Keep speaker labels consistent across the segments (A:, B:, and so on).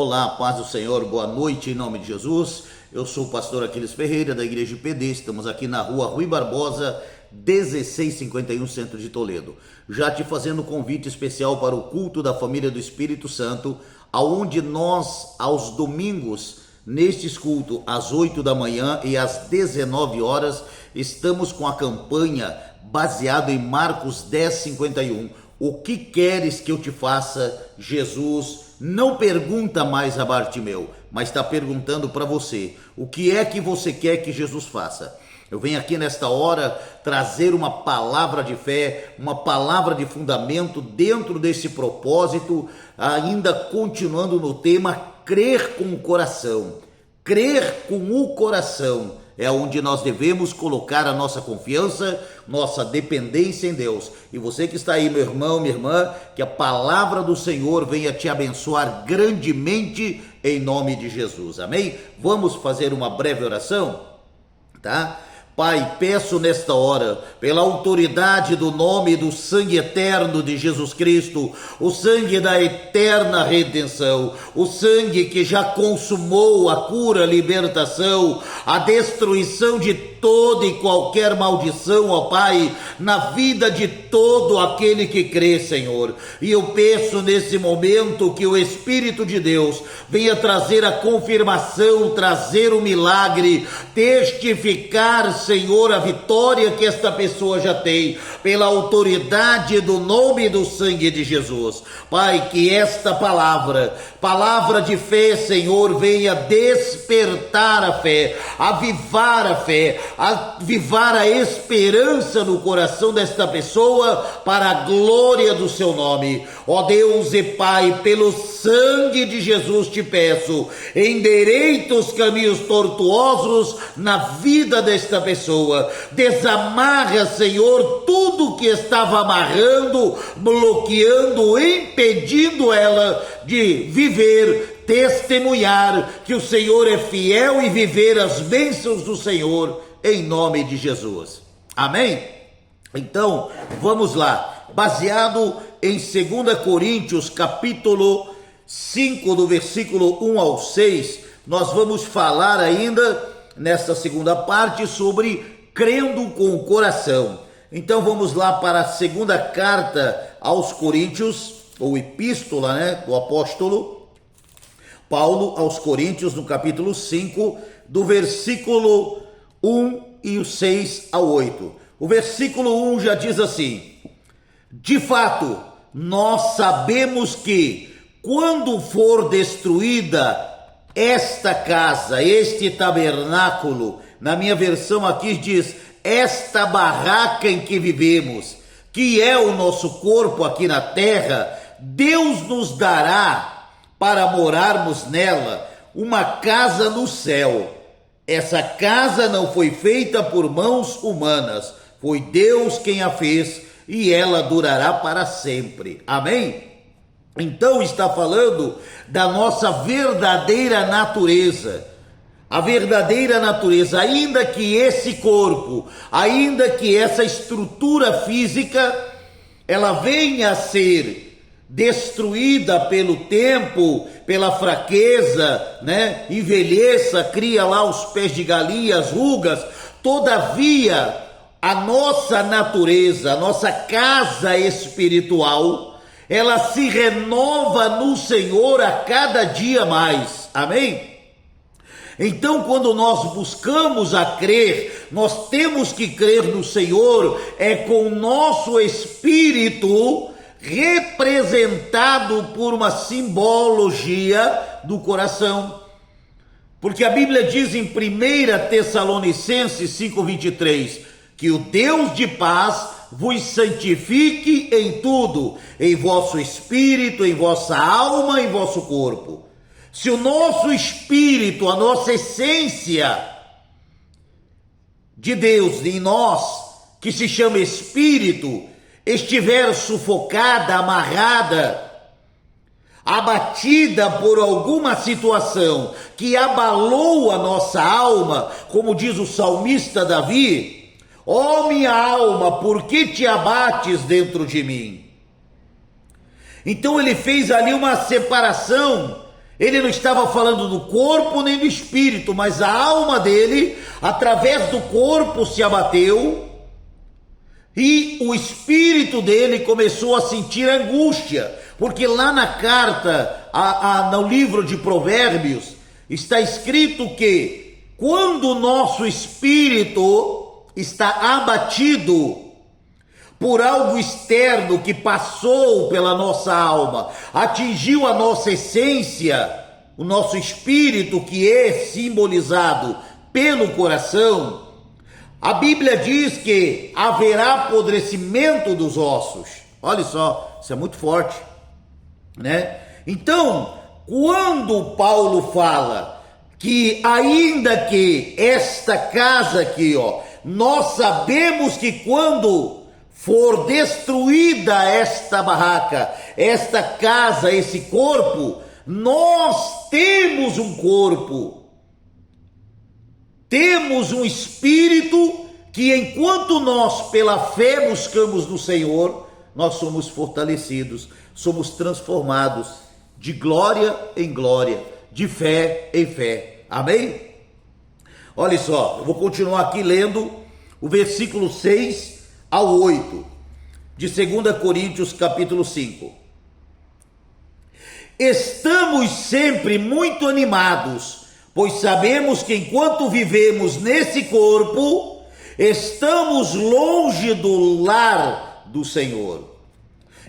A: Olá, paz do Senhor, boa noite em nome de Jesus. Eu sou o pastor Aquiles Ferreira da Igreja IPD, estamos aqui na rua Rui Barbosa, 1651, centro de Toledo. Já te fazendo um convite especial para o culto da família do Espírito Santo, aonde nós, aos domingos, nestes cultos, às 8 da manhã e às 19 horas, estamos com a campanha baseada em Marcos 10:51. O que queres que eu te faça? Jesus não pergunta mais a Bartimeu, mas está perguntando para você, o que é que você quer que Jesus faça? Eu venho aqui nesta hora trazer uma palavra de fé, uma palavra de fundamento dentro desse propósito, ainda continuando no tema crer com o coração. Crer com o coração é onde nós devemos colocar a nossa confiança, nossa dependência em Deus. E você que está aí, meu irmão, minha irmã, que a palavra do Senhor venha te abençoar grandemente em nome de Jesus. Amém? Vamos fazer uma breve oração, tá? Pai, peço nesta hora, pela autoridade do nome e do sangue eterno de Jesus Cristo, o sangue da eterna redenção, o sangue que já consumou a cura, a libertação, a destruição de toda e qualquer maldição, ó Pai, na vida de todo aquele que crê, Senhor. E eu peço nesse momento que o Espírito de Deus venha trazer a confirmação, trazer o milagre, testificar, Senhor, a vitória que esta pessoa já tem, pela autoridade do nome e do sangue de Jesus. Pai, que esta palavra de fé, Senhor, venha despertar a fé, avivar a fé, avivar a esperança no coração desta pessoa, para a glória do seu nome. Ó Deus e Pai, pelo sangue de Jesus te peço, endireita os caminhos tortuosos na vida desta pessoa, desamarra, Senhor, tudo que estava amarrando, bloqueando, impedindo ela de viver, testemunhar que o Senhor é fiel e viver as bênçãos do Senhor, em nome de Jesus. Amém? Então, vamos lá. Baseado em 2 Coríntios, capítulo 5, do versículo 1 ao 6, nós vamos falar ainda, nesta segunda parte, sobre crendo com o coração. Então, vamos lá para a segunda carta aos Coríntios, ou epístola, né, do apóstolo Paulo aos Coríntios, no capítulo 5, do versículo 1 e o 6 ao 8. O versículo 1 já diz assim: de fato, nós sabemos que, quando for destruída esta casa, este tabernáculo, na minha versão aqui diz, esta barraca em que vivemos, que é o nosso corpo aqui na terra, Deus nos dará, para morarmos nela, uma casa no céu. Essa casa não foi feita por mãos humanas, foi Deus quem a fez, e ela durará para sempre. Amém? Então está falando da nossa verdadeira natureza. A verdadeira natureza, ainda que esse corpo, ainda que essa estrutura física, ela venha a ser destruída pelo tempo, pela fraqueza, né? Envelheça, cria lá os pés de galinha, as rugas. Todavia, a nossa natureza, a nossa casa espiritual, ela se renova no Senhor a cada dia mais. Amém? Então, quando nós buscamos a crer, nós temos que crer no Senhor, é com o nosso espírito representado por uma simbologia do coração. Porque a Bíblia diz em 1 Tessalonicenses 5:23, que o Deus de paz vos santifique em tudo, em vosso espírito, em vossa alma, em vosso corpo. Se o nosso espírito, a nossa essência de Deus em nós, que se chama espírito, estiver sufocada, amarrada, abatida por alguma situação que abalou a nossa alma, como diz o salmista Davi, ó minha alma, por que te abates dentro de mim? Então ele fez ali uma separação Ele não estava falando do corpo nem do espírito, mas a alma dele, através do corpo, se abateu e o espírito dele começou a sentir angústia, porque lá na carta, no livro de Provérbios, está escrito que quando o nosso espírito está abatido por algo externo que passou pela nossa alma, atingiu a nossa essência, o nosso espírito, que é simbolizado pelo coração, a Bíblia diz que haverá apodrecimento dos ossos. Olha só, isso é muito forte, né? Então, quando Paulo fala que ainda que esta casa aqui, nós sabemos que quando for destruída esta barraca, esta casa, esse corpo, nós temos um corpo, temos um espírito que enquanto nós pela fé buscamos no Senhor, nós somos fortalecidos, somos transformados de glória em glória, de fé em fé. Amém? Olha só, eu vou continuar aqui lendo o versículo 6 ao 8, de 2 Coríntios capítulo 5. Estamos sempre muito animados, pois sabemos que enquanto vivemos nesse corpo, estamos longe do lar do Senhor.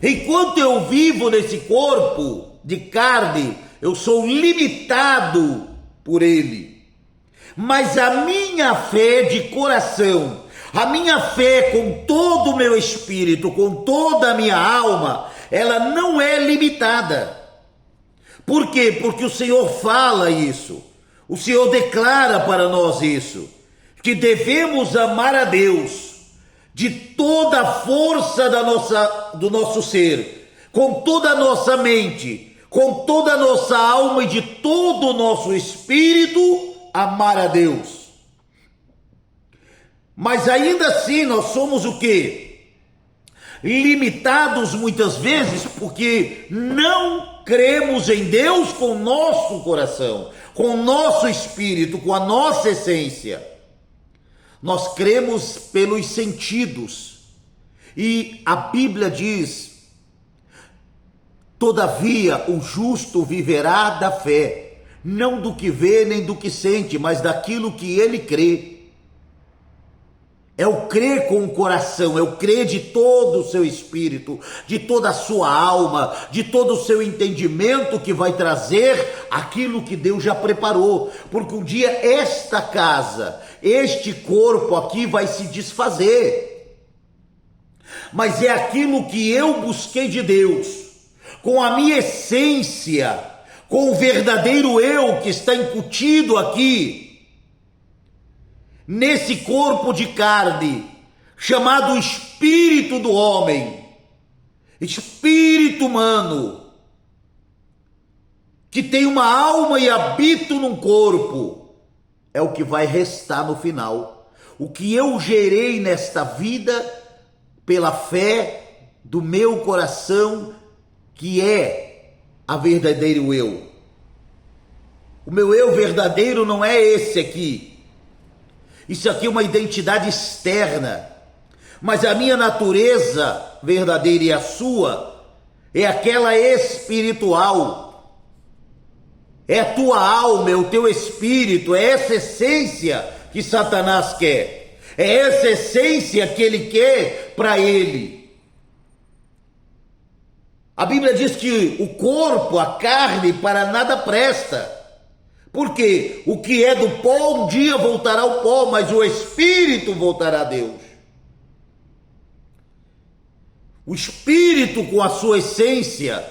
A: Enquanto eu vivo nesse corpo de carne, eu sou limitado por ele. Mas a minha fé de coração, a minha fé com todo o meu espírito, com toda a minha alma, ela não é limitada. Por quê? Porque o Senhor fala isso. O Senhor declara para nós isso, que devemos amar a Deus de toda a força do nosso ser, com toda a nossa mente, com toda a nossa alma e de todo o nosso espírito, amar a Deus. Mas ainda assim nós somos o quê? Limitados muitas vezes porque não cremos em Deus com o nosso coração, com o nosso espírito, com a nossa essência. Nós cremos pelos sentidos. E a Bíblia diz: todavia o justo viverá da fé, não do que vê nem do que sente, mas daquilo que ele crê. É o crer com o coração, é o crer de todo o seu espírito, de toda a sua alma, de todo o seu entendimento, que vai trazer aquilo que Deus já preparou. Porque um dia esta casa, este corpo aqui vai se desfazer. Mas é aquilo que eu busquei de Deus, com a minha essência, com o verdadeiro eu que está incutido aqui, nesse corpo de carne, chamado espírito do homem, espírito humano, que tem uma alma e habita num corpo, é o que vai restar no final. O que eu gerei nesta vida, pela fé do meu coração, que é a verdadeiro eu. O meu eu verdadeiro não é esse aqui. Isso aqui é uma identidade externa, mas a minha natureza verdadeira e a sua é aquela espiritual. É a tua alma, é o teu espírito, é essa essência que Satanás quer. É essa essência que ele quer para ele. A Bíblia diz que o corpo, a carne, para nada presta. Porque o que é do pó um dia voltará ao pó, mas o espírito voltará a Deus. O espírito com a sua essência,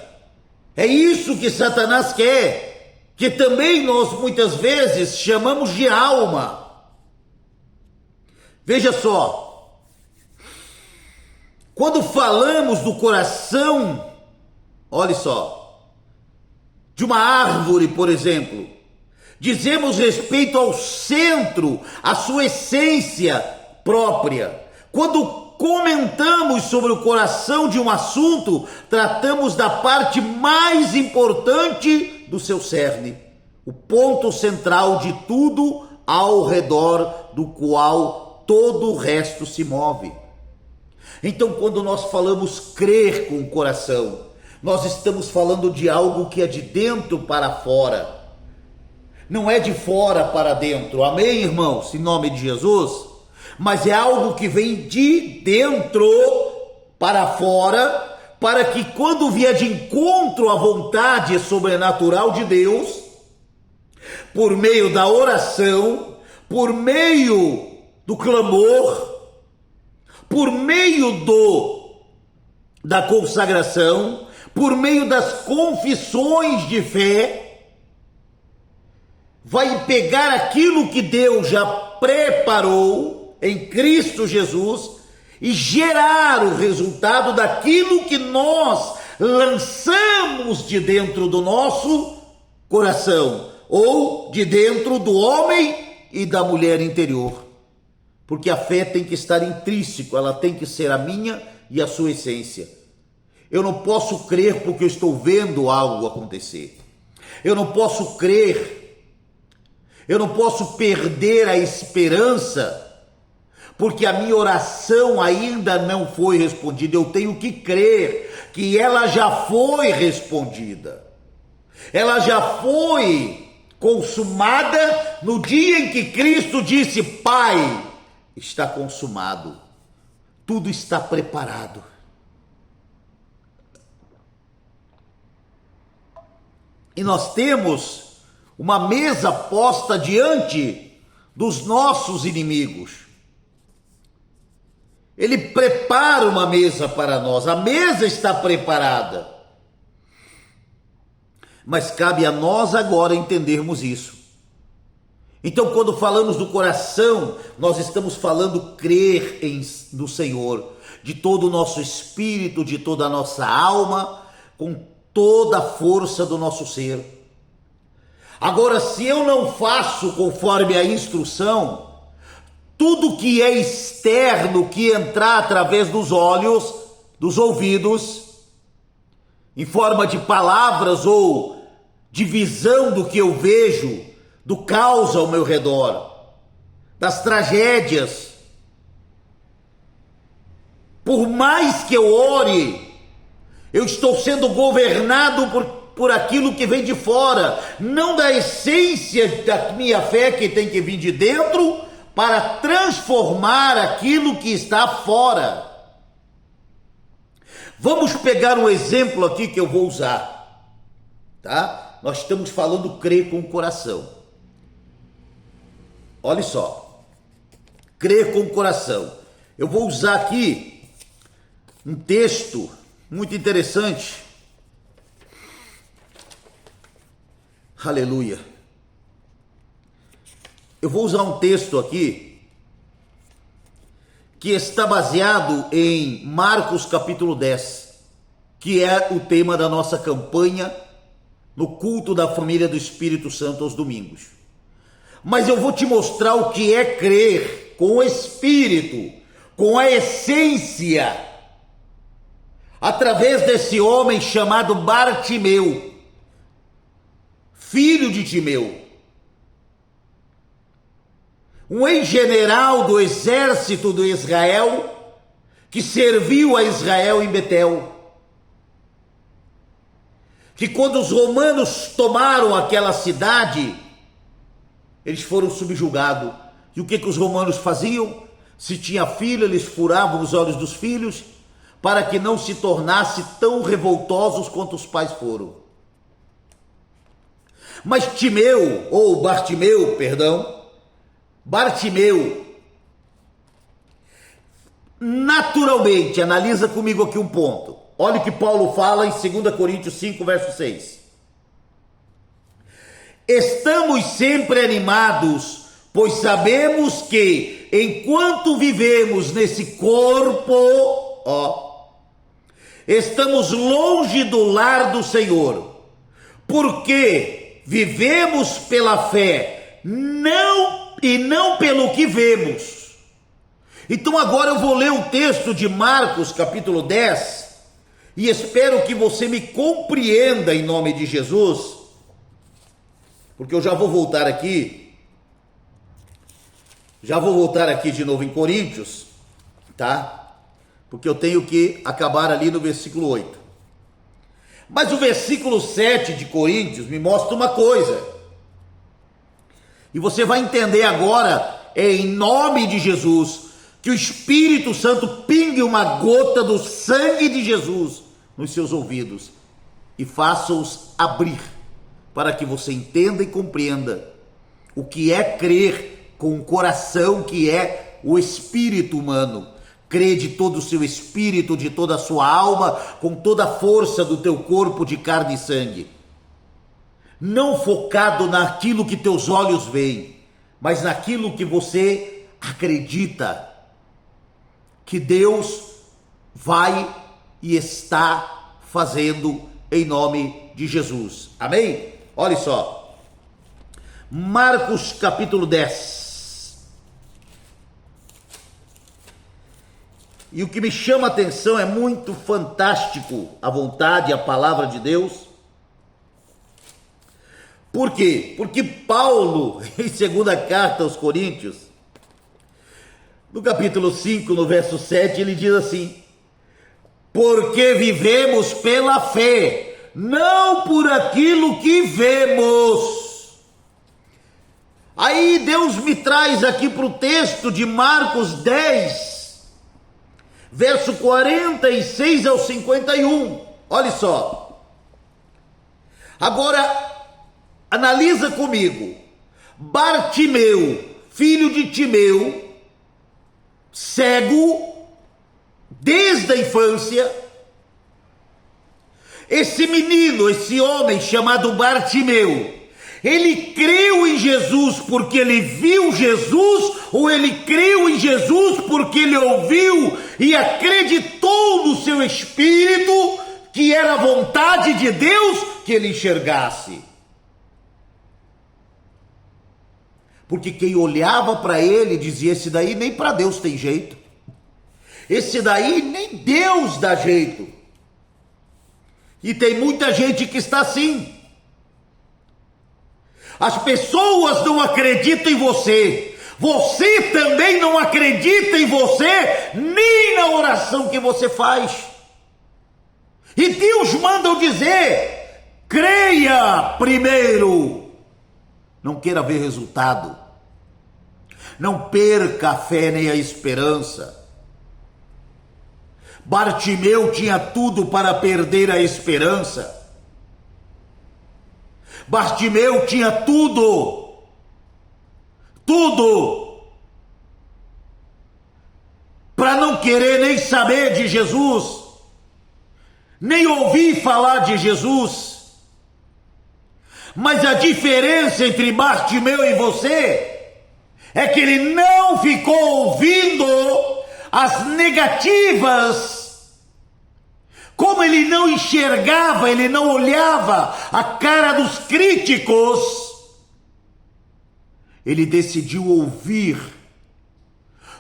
A: é isso que Satanás quer, que também nós muitas vezes chamamos de alma. Veja só, quando falamos do coração, olha só, de uma árvore, por exemplo, dizemos respeito ao centro, à sua essência própria. Quando comentamos sobre o coração de um assunto, tratamos da parte mais importante do seu cerne, o ponto central de tudo ao redor do qual todo o resto se move. Então, quando nós falamos crer com o coração, nós estamos falando de algo que é de dentro para fora, não é de fora para dentro, amém, irmãos, em nome de Jesus? Mas é algo que vem de dentro para fora, para que quando vier de encontro à vontade sobrenatural de Deus, por meio da oração, por meio do clamor, por meio da consagração, por meio das confissões de fé, vai pegar aquilo que Deus já preparou em Cristo Jesus e gerar o resultado daquilo que nós lançamos de dentro do nosso coração, ou de dentro do homem e da mulher interior. Porque a fé tem que estar intrínseco, ela tem que ser a minha e a sua essência. Eu não posso crer porque eu estou vendo algo acontecer. Eu não posso crer, eu não posso perder a esperança, porque a minha oração ainda não foi respondida. Eu tenho que crer que ela já foi respondida. Ela já foi consumada no dia em que Cristo disse: Pai, está consumado. Tudo está preparado. E nós temos uma mesa posta diante dos nossos inimigos. Ele prepara uma mesa para nós, a mesa está preparada. Mas cabe a nós agora entendermos isso. Então, quando falamos do coração, nós estamos falando crer no Senhor, de todo o nosso espírito, de toda a nossa alma, com toda a força do nosso ser. Agora, se eu não faço conforme a instrução, tudo que é externo, que entrar através dos olhos, dos ouvidos, em forma de palavras ou de visão do que eu vejo, do caos ao meu redor, das tragédias, por mais que eu ore, eu estou sendo governado por aquilo que vem de fora, não da essência da minha fé que tem que vir de dentro para transformar aquilo que está fora. Vamos pegar um exemplo aqui que eu vou usar, tá? Nós estamos falando crer com o coração. Olha só, crer com o coração. Eu vou usar aqui um texto muito interessante. Aleluia. Eu vou usar um texto aqui que está baseado em Marcos capítulo 10, que é o tema da nossa campanha no culto da família do Espírito Santo aos domingos. Mas eu vou te mostrar o que é crer com o Espírito, com a essência, através desse homem chamado Bartimeu, filho de Timeu, um ex-general do exército de Israel, que serviu a Israel em Betel, que quando os romanos tomaram aquela cidade, eles foram subjugados. E o que os romanos faziam? Se tinha filho, eles furavam os olhos dos filhos, para que não se tornasse tão revoltosos quanto os pais foram. Mas Bartimeu, naturalmente, analisa comigo aqui um ponto. Olha o que Paulo fala em 2 Coríntios 5, verso 6. Estamos sempre animados, pois sabemos que, enquanto vivemos nesse corpo, estamos longe do lar do Senhor, porque vivemos pela fé, não pelo que vemos. Então agora eu vou ler o texto de Marcos capítulo 10 e espero que você me compreenda em nome de Jesus, porque eu já vou voltar aqui de novo em Coríntios, tá? Porque eu tenho que acabar ali no versículo 8. Mas o versículo 7 de Coríntios me mostra uma coisa, e você vai entender agora, em nome de Jesus, que o Espírito Santo pingue uma gota do sangue de Jesus nos seus ouvidos e faça-os abrir, para que você entenda e compreenda o que é crer com o coração, que é o espírito humano. Crê de todo o seu espírito, de toda a sua alma, com toda a força do teu corpo de carne e sangue. Não focado naquilo que teus olhos veem, mas naquilo que você acredita que Deus vai e está fazendo em nome de Jesus. Amém? Olha só. Marcos capítulo 10. E o que me chama a atenção é muito fantástico a vontade e a palavra de Deus. Por quê? Porque Paulo, em segunda carta aos Coríntios, no capítulo 5, no verso 7, ele diz assim: porque vivemos pela fé, não por aquilo que vemos. Aí Deus me traz aqui para o texto de Marcos 10, verso 46 ao 51. Olha só. Agora, analisa comigo. Bartimeu, filho de Timeu, cego desde a infância. Esse menino, esse homem chamado Bartimeu, ele creu em Jesus porque ele viu Jesus, ou ele creu em Jesus porque ele ouviu e acreditou no seu espírito que era a vontade de Deus que ele enxergasse? Porque quem olhava para ele dizia: esse daí nem para Deus tem jeito, esse daí nem Deus dá jeito. E tem muita gente que está assim. As pessoas não acreditam em você, você também não acredita em você, nem na oração que você faz. E Deus manda eu dizer: creia primeiro. Não queira ver resultado. Não perca a fé nem a esperança. Bartimeu tinha tudo para perder a esperança. Bartimeu tinha tudo, para não querer nem saber de Jesus, nem ouvir falar de Jesus. Mas a diferença entre Bartimeu e você é que ele não ficou ouvindo as negativas. Como ele não enxergava, ele não olhava a cara dos críticos, ele decidiu ouvir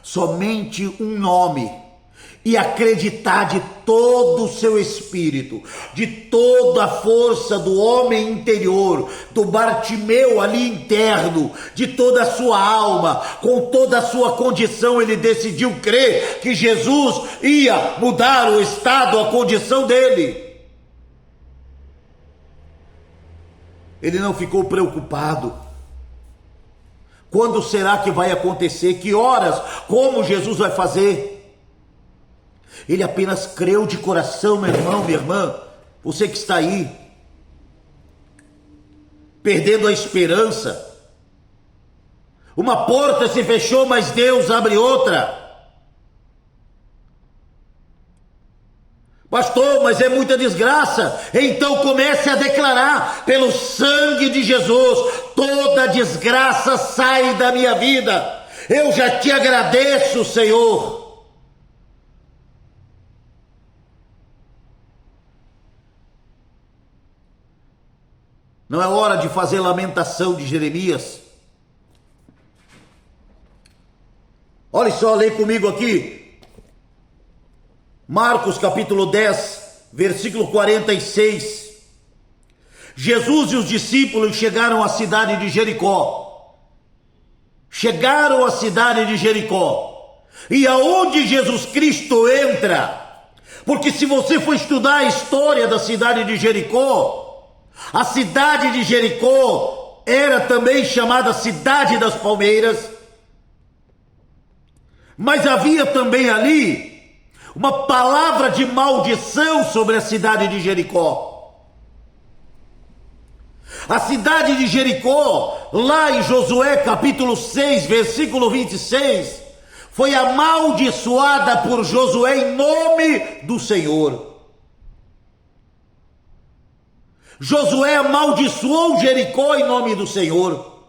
A: somente um nome e acreditar de todo o seu espírito, de toda a força do homem interior, do Bartimeu ali interno, de toda a sua alma, com toda a sua condição. Ele decidiu crer que Jesus ia mudar o estado, a condição dele. Ele não ficou preocupado. Quando será que vai acontecer? Que horas? Como Jesus vai fazer? Ele apenas creu de coração, meu irmão, minha irmã, você que está aí, perdendo a esperança. Uma porta se fechou, mas Deus abre outra. Pastor, mas é muita desgraça. Então comece a declarar: pelo sangue de Jesus, toda desgraça sai da minha vida. Eu já te agradeço, Senhor. Não é hora de fazer lamentação de Jeremias. Olha só, lê comigo aqui. Marcos capítulo 10, versículo 46. Jesus e os discípulos chegaram à cidade de Jericó. Chegaram à cidade de Jericó. E aonde Jesus Cristo entra, porque se você for estudar a história da cidade de Jericó, a cidade de Jericó era também chamada Cidade das Palmeiras, mas havia também ali uma palavra de maldição sobre a cidade de Jericó. A cidade de Jericó, lá em Josué capítulo 6, versículo 26, foi amaldiçoada por Josué em nome do Senhor. Josué amaldiçoou Jericó em nome do Senhor.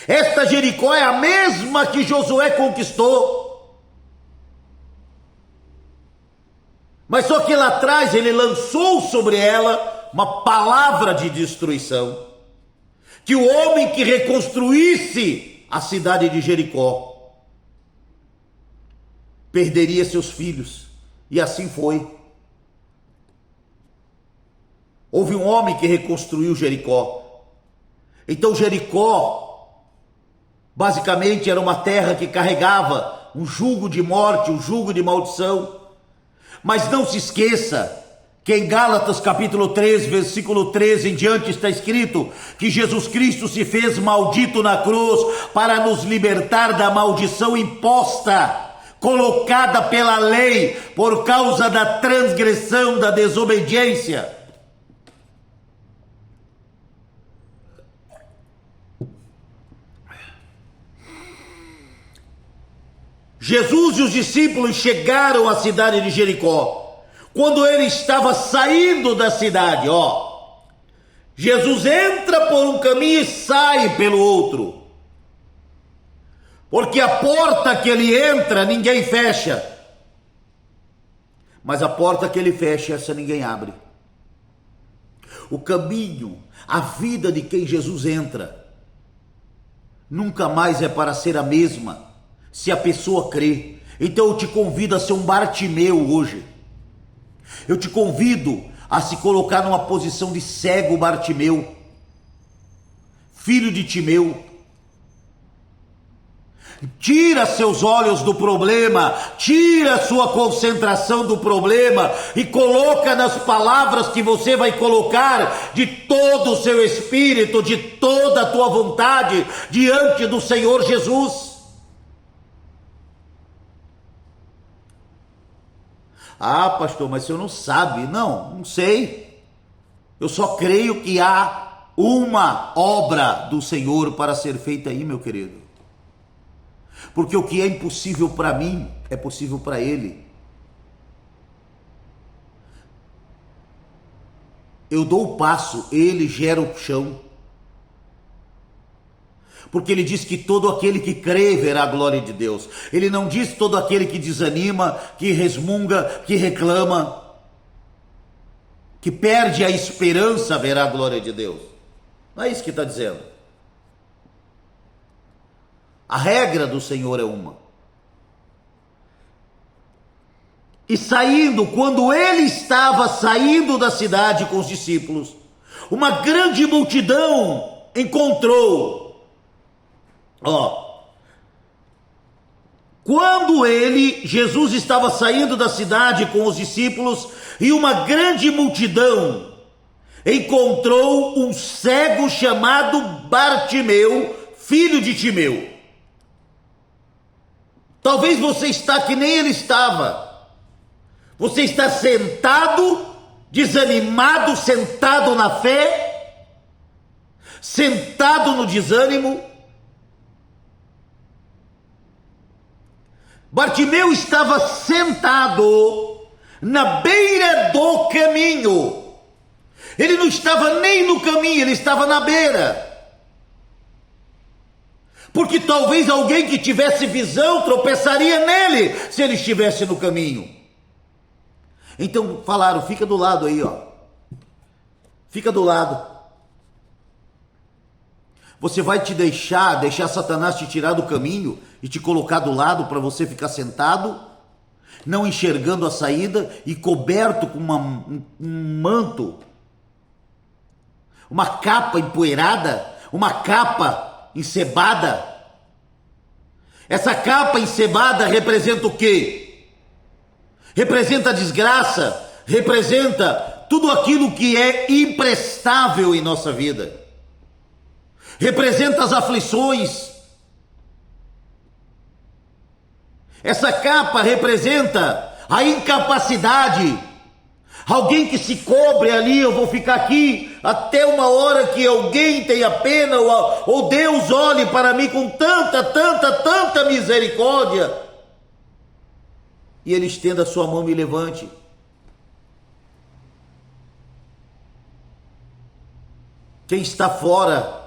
A: Esta Jericó é a mesma que Josué conquistou. Mas só que lá atrás ele lançou sobre ela uma palavra de destruição. Que o homem que reconstruísse a cidade de Jericó perderia seus filhos. E assim foi. Houve um homem que reconstruiu Jericó. Então Jericó, basicamente, era uma terra que carregava um jugo de morte, um jugo de maldição. Mas não se esqueça que em Gálatas capítulo 3, versículo 13 em diante está escrito que Jesus Cristo se fez maldito na cruz para nos libertar da maldição imposta, colocada pela lei por causa da transgressão, da desobediência. Jesus e os discípulos chegaram à cidade de Jericó. Quando ele estava saindo da cidade, Jesus entra por um caminho e sai pelo outro. Porque a porta que ele entra, ninguém fecha. Mas a porta que ele fecha, essa ninguém abre. O caminho, a vida de quem Jesus entra, nunca mais é para ser a mesma, se a pessoa crê. Então eu te convido a ser um Bartimeu hoje. Eu te convido a se colocar numa posição de cego Bartimeu, filho de Timeu. Tira seus olhos do problema, tira sua concentração do problema e coloca nas palavras que você vai colocar de todo o seu espírito, de toda a tua vontade diante do Senhor Jesus. Ah, pastor, mas o senhor não sabe. Não sei. Eu só creio que há uma obra do Senhor para ser feita aí, meu querido. Porque o que é impossível para mim, é possível para Ele. Eu dou o passo, Ele gera o chão. Porque ele diz que todo aquele que crê verá a glória de Deus. Ele não diz todo aquele que desanima, que resmunga, que reclama, que perde a esperança verá a glória de Deus. Não é isso que está dizendo. A regra do Senhor é uma. E saindo, quando ele estava saindo da cidade com os discípulos, uma grande multidão encontrou. Quando Jesus estava saindo da cidade com os discípulos e uma grande multidão encontrou um cego chamado Bartimeu, filho de Timeu. Talvez você está que nem ele estava. Você está sentado, desanimado, sentado na fé, sentado no desânimo. Bartimeu estava sentado na beira do caminho. Ele não estava nem no caminho, ele estava na beira. Porque talvez alguém que tivesse visão tropeçaria nele se ele estivesse no caminho. Então falaram, fica do lado aí, Fica do lado. Você vai te deixar Satanás te tirar do caminho e te colocar do lado para você ficar sentado, não enxergando a saída e coberto com um manto, uma capa empoeirada, uma capa encebada? Essa capa encebada representa o quê? Representa a desgraça, representa tudo aquilo que é imprestável em nossa vida. Representa as aflições. Essa capa representa a incapacidade. Alguém que se cobre ali, eu vou ficar aqui até uma hora que alguém tenha pena, ou Deus olhe para mim com tanta misericórdia, e Ele estenda a sua mão e me levante. Quem está fora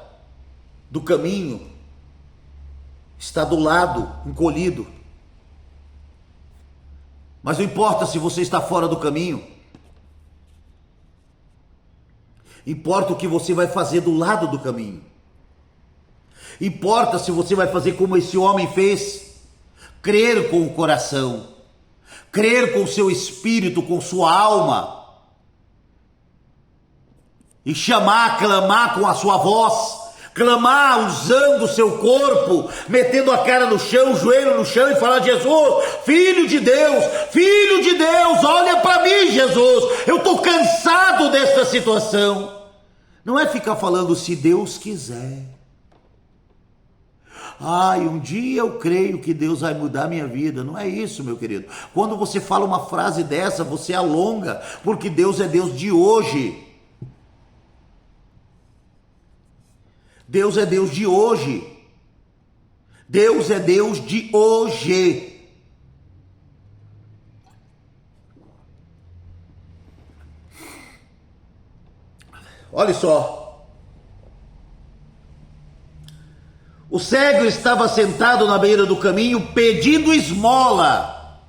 A: do caminho está do lado, encolhido. Mas não importa se você está fora do caminho. Importa o que você vai fazer do lado do caminho. Importa se você vai fazer como esse homem fez. Crer com o coração. Crer com o seu espírito, com sua alma. E chamar, clamar com a sua voz. Clamar usando o seu corpo, metendo a cara no chão, o joelho no chão e falar: Jesus, Filho de Deus, olha para mim, Jesus, eu estou cansado desta situação. Não é ficar falando se Deus quiser. Ai, um dia eu creio que Deus vai mudar minha vida. Não é isso, meu querido. Quando você fala uma frase dessa, você alonga, porque Deus é Deus de hoje. Deus é Deus de hoje. Deus é Deus de hoje. Olha só. O cego estava sentado na beira do caminho pedindo esmola.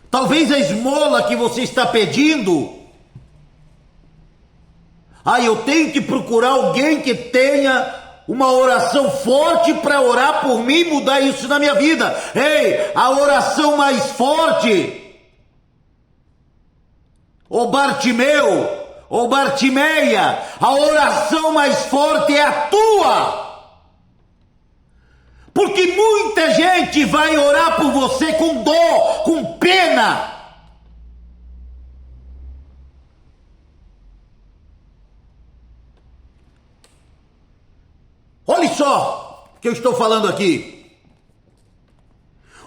A: Talvez a esmola que você está pedindo: eu tenho que procurar alguém que tenha uma oração forte para orar por mim e mudar isso na minha vida. Ei, a oração mais forte, ô Bartimeu, ô Bartimeia, a oração mais forte é a tua. Porque muita gente vai orar por você com dor, com pena. Olha só o que eu estou falando aqui.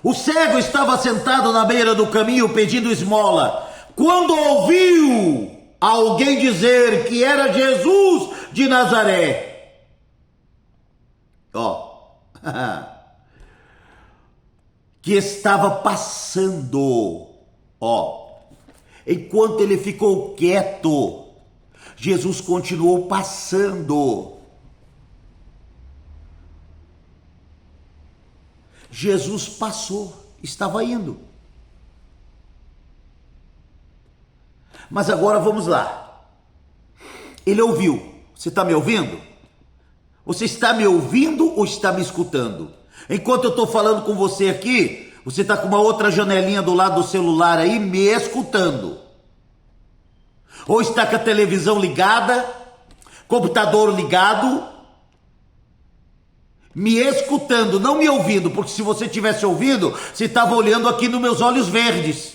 A: O cego estava sentado na beira do caminho pedindo esmola. Quando ouviu alguém dizer que era Jesus de Nazaré, que estava passando, enquanto ele ficou quieto, Jesus continuou passando. Jesus passou, estava indo. Mas agora vamos lá. Ele ouviu. Você está me ouvindo? Você está me ouvindo ou está me escutando? Enquanto eu estou falando com você aqui, você está com uma outra janelinha do lado do celular aí me escutando. Ou está com a televisão ligada, computador ligado, me escutando, não me ouvindo, porque se você tivesse ouvindo, você estava olhando aqui nos meus olhos verdes.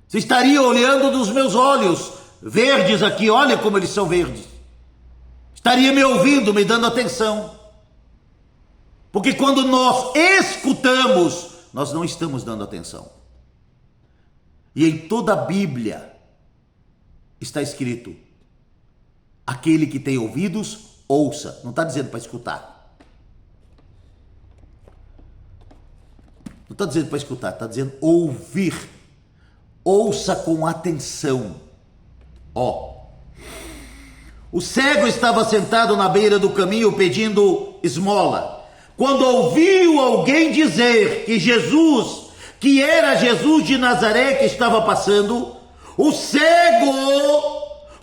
A: Você estaria olhando nos meus olhos verdes aqui, olha como eles são verdes. Estaria me ouvindo, me dando atenção. Porque quando nós escutamos, nós não estamos dando atenção. E em toda a Bíblia está escrito: aquele que tem ouvidos, ouça. Não está dizendo para escutar. Não está dizendo para escutar, está dizendo ouvir. Ouça com atenção. O cego estava sentado na beira do caminho pedindo esmola. Quando ouviu alguém dizer que Jesus, que era Jesus de Nazaré que estava passando, o cego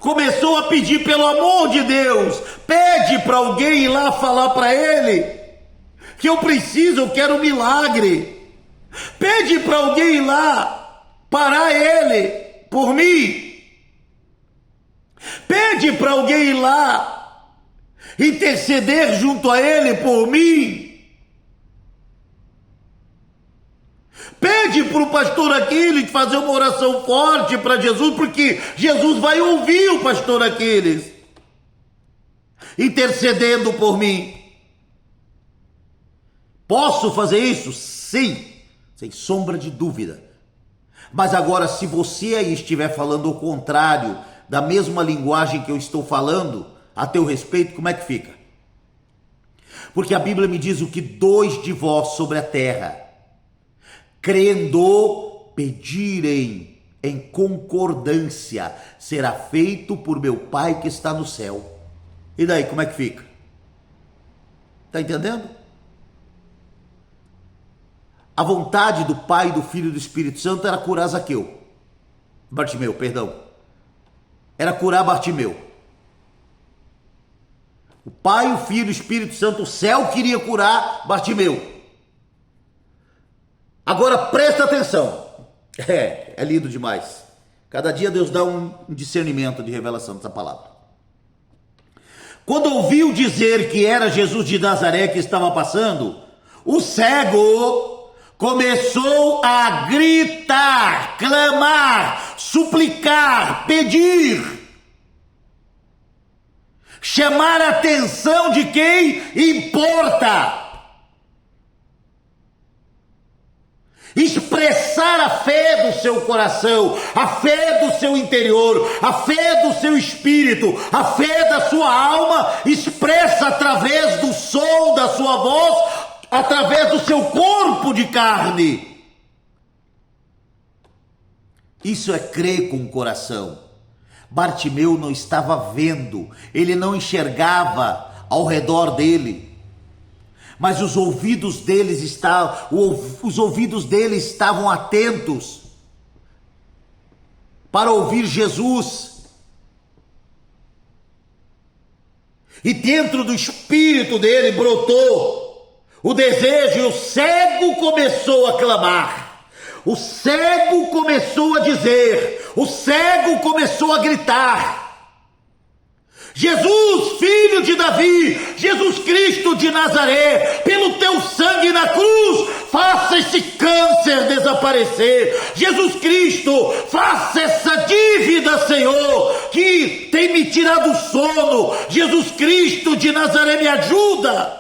A: começou a pedir: pelo amor de Deus, pede para alguém ir lá falar para ele que eu preciso, eu quero um milagre. Pede para alguém ir lá parar ele por mim. Pede para alguém ir lá interceder junto a ele por mim. Pede para o pastor Aquiles fazer uma oração forte para Jesus, porque Jesus vai ouvir o pastor Aquiles intercedendo por mim. Posso fazer isso? Sim, sem sombra de dúvida. Mas agora, se você aí estiver falando o contrário da mesma linguagem que eu estou falando a teu respeito, como é que fica? Porque a Bíblia me diz: o que dois de vós sobre a terra, crendo, pedirem em concordância, será feito por meu Pai que está no céu. E daí, como é que fica? Está entendendo? A vontade do Pai, do Filho e do Espírito Santo era curar Bartimeu, perdão. Era curar Bartimeu. O Pai, o Filho e o Espírito Santo, o céu queria curar Bartimeu. Agora presta atenção. É lindo demais. Cada dia Deus dá um discernimento de revelação dessa palavra. Quando ouviu dizer que era Jesus de Nazaré que estava passando, o cego começou a gritar, clamar, suplicar, pedir, chamar a atenção de quem importa, expressar a fé do seu coração, a fé do seu interior, a fé do seu espírito, a fé da sua alma, expressa através do som da sua voz, através do seu corpo de carne. Isso é crer com o coração. Bartimeu não estava vendo, ele não enxergava ao redor dele, mas os ouvidos dele estavam atentos para ouvir Jesus. E dentro do espírito dele brotou o desejo, e o cego começou a clamar, o cego começou a dizer, o cego começou a gritar: Jesus, filho de Davi, Jesus Cristo de Nazaré, pelo teu sangue na cruz, faça esse câncer desaparecer. Jesus Cristo, faça essa dívida, Senhor, que tem me tirado o sono. Jesus Cristo de Nazaré, me ajuda.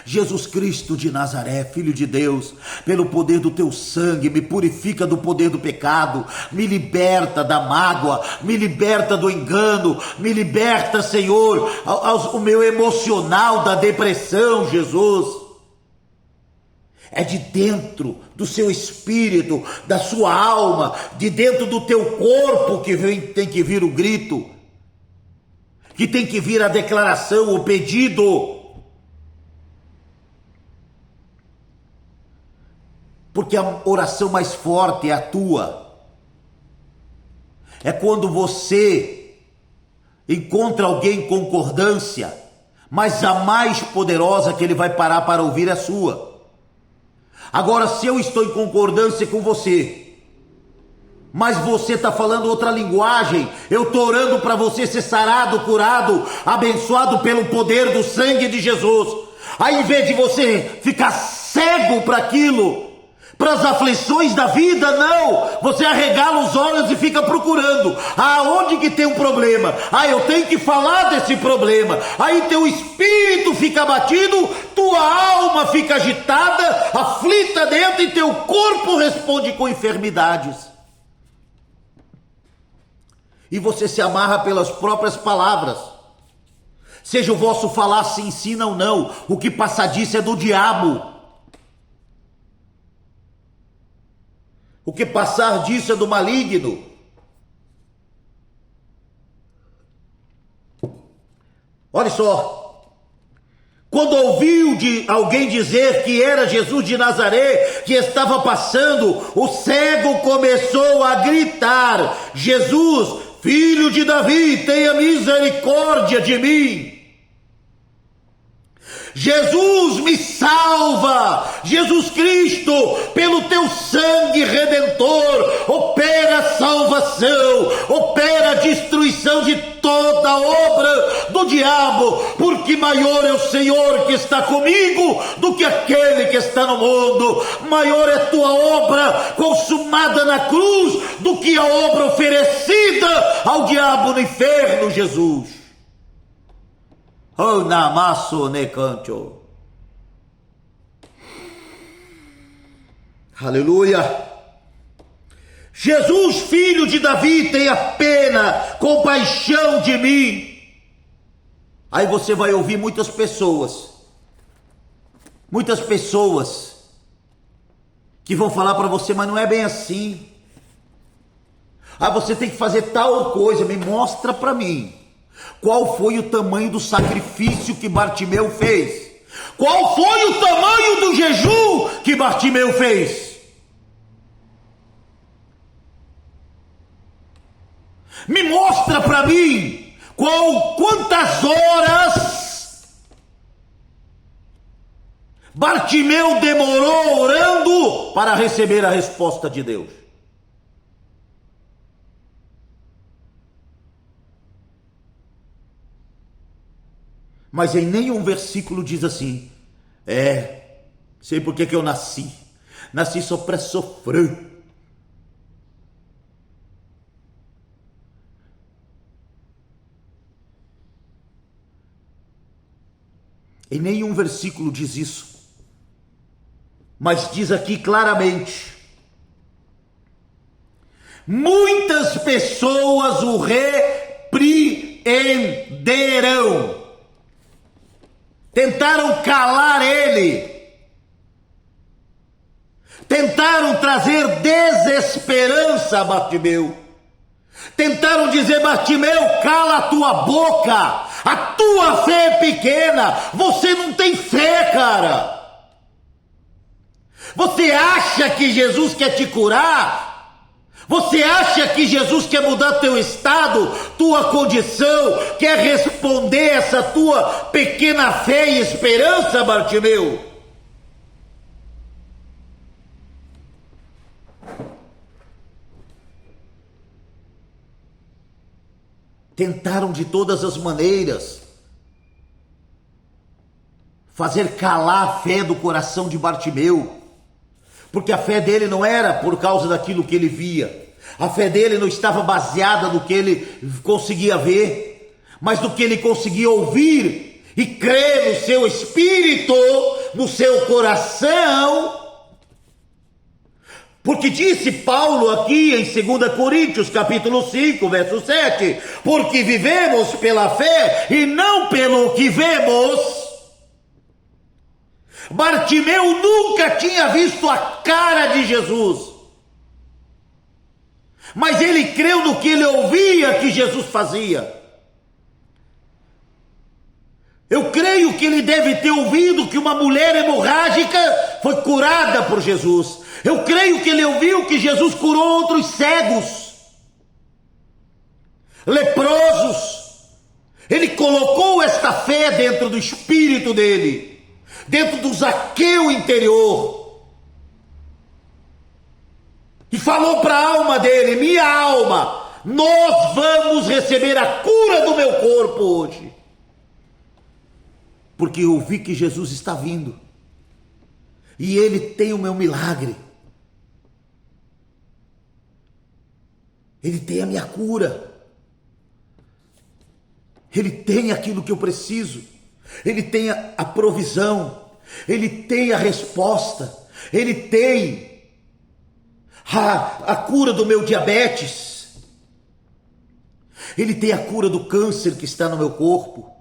A: Jesus Cristo de Nazaré, Filho de Deus, pelo poder do teu sangue, me purifica do poder do pecado, me liberta da mágoa, me liberta do engano, me liberta, Senhor, o meu emocional da depressão, Jesus. É de dentro do seu espírito, da sua alma, de dentro do teu corpo que tem que vir o grito, que tem que vir a declaração, o pedido. Porque a oração mais forte é a tua. É quando você encontra alguém em concordância, mas a mais poderosa que ele vai parar para ouvir é a sua. Agora, se eu estou em concordância com você, mas você está falando outra linguagem, eu estou orando para você ser sarado, curado, abençoado pelo poder do sangue de Jesus. Aí, em vez de você ficar cego para aquilo, para as aflições da vida, não, você arregala os olhos e fica procurando, aonde que tem um problema, eu tenho que falar desse problema, aí teu espírito fica abatido, tua alma fica agitada, aflita dentro, e teu corpo responde com enfermidades, e você se amarra pelas próprias palavras, seja o vosso falar se ensina ou não, o que passar disso é do diabo. O que passar disso é do maligno. Olha só. Quando ouviu ouviu de alguém dizer que era Jesus de Nazaré que estava passando, o cego começou a gritar: Jesus, filho de Davi, tenha misericórdia de mim. Jesus, me salva. Jesus Cristo, pelo teu sangue redentor, opera a salvação, opera a destruição de toda a obra do diabo, porque maior é o Senhor que está comigo do que aquele que está no mundo. Maior é tua obra consumada na cruz do que a obra oferecida ao diabo no inferno, Jesus. Oh, namasso ne canto. Aleluia. Jesus, filho de Davi, tenha pena, compaixão de mim. Aí você vai ouvir muitas pessoas que vão falar para você, mas não é bem assim. Ah, você tem que fazer tal coisa, me mostra para mim. Qual foi o tamanho do sacrifício que Bartimeu fez? Qual foi o tamanho do jejum que Bartimeu fez? Me mostra para mim quantas horas Bartimeu demorou orando para receber a resposta de Deus. Mas em nenhum versículo diz assim: sei por que eu nasci só para sofrer. Em nenhum versículo diz isso, mas diz aqui claramente: muitas pessoas o repreenderão. Tentaram calar ele, tentaram trazer desesperança a Bartimeu, tentaram dizer: Bartimeu, cala a tua boca, a tua fé é pequena, você não tem fé, cara. Você acha que Jesus quer te curar? Você acha que Jesus quer mudar teu estado, tua condição, quer responder essa tua pequena fé e esperança, Bartimeu? Tentaram de todas as maneiras fazer calar a fé do coração de Bartimeu, porque a fé dele não era por causa daquilo que ele via, a fé dele não estava baseada no que ele conseguia ver, mas no que ele conseguia ouvir e crer no seu espírito, no seu coração. Porque disse Paulo aqui em 2 Coríntios capítulo 5, verso 7, porque vivemos pela fé e não pelo que vemos. Bartimeu nunca tinha visto a cara de Jesus, mas ele creu no que ele ouvia que Jesus fazia. Eu creio que ele deve ter ouvido que uma mulher hemorrágica foi curada por Jesus. Eu creio que ele ouviu que Jesus curou outros cegos, leprosos. Ele colocou esta fé dentro do espírito dele, dentro do Zaqueu interior, e falou para a alma dele: minha alma, nós vamos receber a cura do meu corpo hoje, porque eu vi que Jesus está vindo, e ele tem o meu milagre, ele tem a minha cura, ele tem aquilo que eu preciso, ele tem a provisão, ele tem a resposta, ele tem a cura do meu diabetes, ele tem a cura do câncer que está no meu corpo,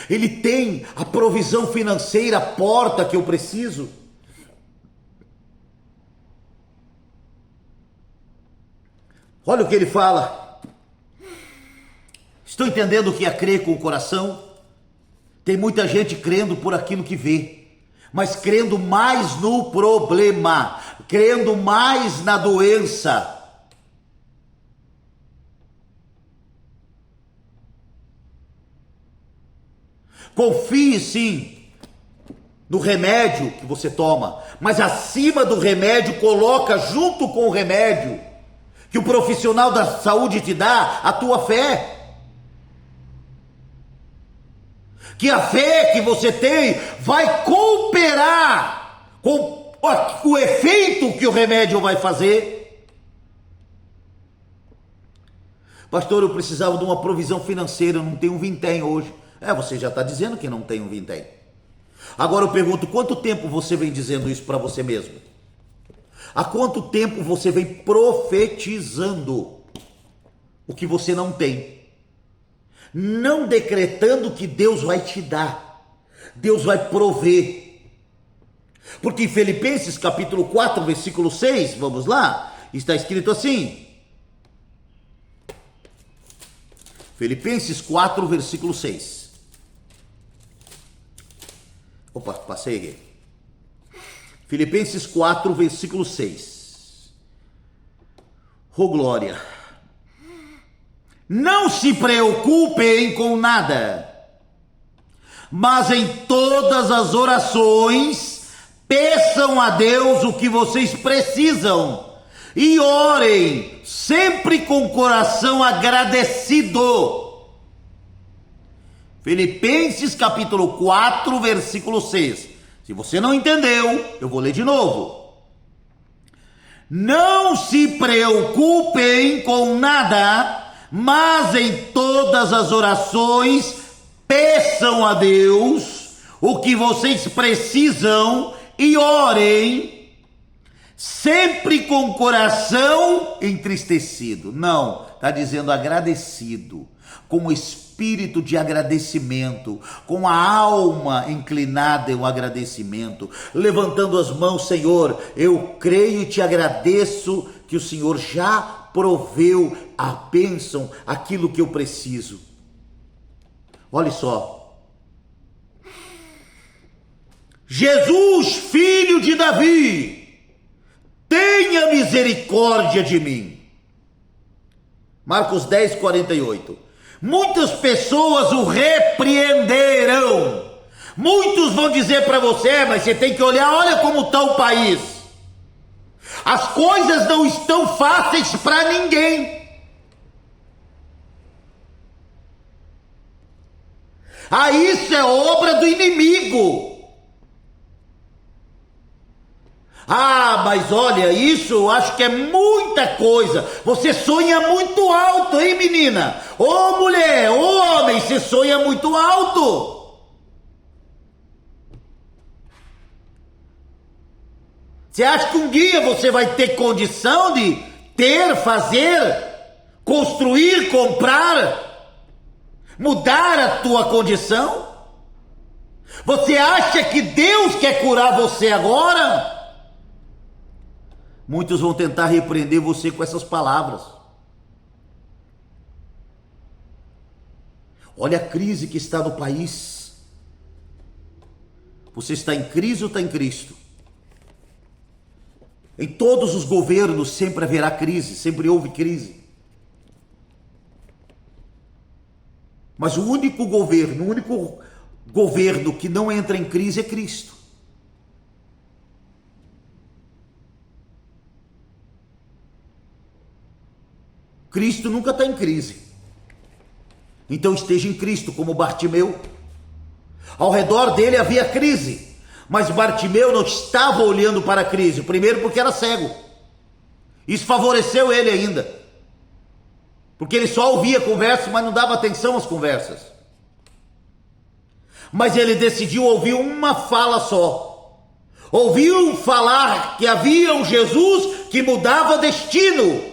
A: ele tem a provisão financeira, a porta que eu preciso. Olha o que ele fala. Estou entendendo o que é crer com o coração? Tem muita gente crendo por aquilo que vê, mas crendo mais no problema, crendo mais na doença. Confie sim no remédio que você toma, mas acima do remédio, coloca junto com o remédio que o profissional da saúde te dá, a tua fé. Que a fé que você tem vai cooperar com o efeito que o remédio vai fazer. Pastor, eu precisava de uma provisão financeira, eu não tenho um vintém hoje. Você já está dizendo que não tem um vintém. Agora eu pergunto, quanto tempo você vem dizendo isso para você mesmo? Há quanto tempo você vem profetizando o que você não tem? Não decretando que Deus vai te dar, Deus vai prover. Porque em Filipenses capítulo 4, versículo 6, vamos lá, está escrito assim. Filipenses 4, versículo 6. Opa, passei aqui. Filipenses 4, versículo 6. Oh, glória! Não se preocupem com nada, mas em todas as orações, peçam a Deus o que vocês precisam e orem sempre com o coração agradecido. Filipenses capítulo 4, versículo 6. Se você não entendeu, eu vou ler de novo. Não se preocupem com nada, mas em todas as orações, peçam a Deus o que vocês precisam e orem sempre com o coração entristecido. Não, está dizendo agradecido, com o espírito de agradecimento, com a alma inclinada em um agradecimento, levantando as mãos. Senhor, eu creio e te agradeço que o Senhor já proveu a bênção, aquilo que eu preciso. Olha só, Jesus, filho de Davi, tenha misericórdia de mim. Marcos 10, 48. Muitas pessoas o repreenderão. Muitos vão dizer para você, mas você tem que olhar, olha como está o país. As coisas não estão fáceis para ninguém. Isso é obra do inimigo. Mas olha, isso eu acho que é muita coisa. Você sonha muito alto, hein, menina? Ô mulher, ô homem, você sonha muito alto. Você acha que um dia você vai ter condição de ter, fazer, construir, comprar, mudar a tua condição? Você acha que Deus quer curar você agora? Muitos vão tentar repreender você com essas palavras. Olha a crise que está no país. Você está em crise ou está em Cristo? Em todos os governos sempre haverá crise, sempre houve crise. Mas o único governo que não entra em crise é Cristo. Cristo nunca está em crise. Então esteja em Cristo, como Bartimeu. Ao redor dele havia crise, mas Bartimeu não estava olhando para a crise. Primeiro porque era cego. Isso favoreceu ele ainda, porque ele só ouvia conversas, mas não dava atenção às conversas. Mas ele decidiu ouvir uma fala só. Ouviu falar que havia um Jesus que mudava destino.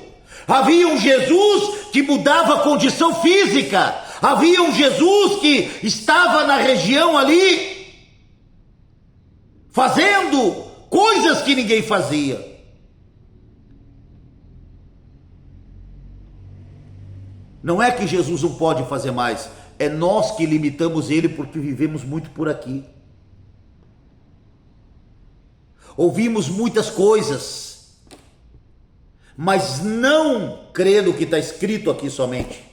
A: Havia um Jesus que mudava a condição física. Havia um Jesus que estava na região ali, fazendo coisas que ninguém fazia. Não é que Jesus não pode fazer mais, é nós que limitamos ele porque vivemos muito por aqui. ouvimos muitas coisas, mas não crê no que está escrito aqui somente.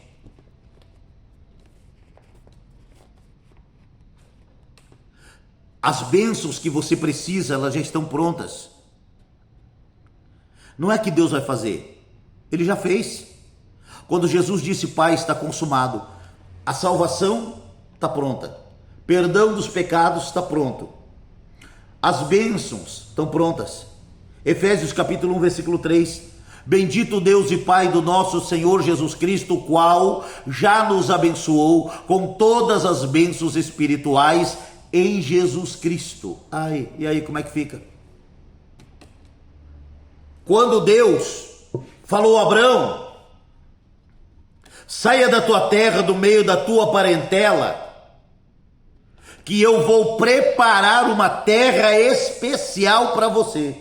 A: As bênçãos que você precisa, elas já estão prontas. Não é que Deus vai fazer, Ele já fez. Quando Jesus disse, Pai, está consumado, a salvação está pronta, perdão dos pecados está pronto, as bênçãos estão prontas. Efésios capítulo 1, versículo 3, bendito Deus e Pai do nosso Senhor Jesus Cristo, o qual já nos abençoou com todas as bênçãos espirituais em Jesus Cristo. Ai, e aí como é que fica? Quando Deus falou a Abraão, saia da tua terra, do meio da tua parentela, que eu vou preparar uma terra especial para você.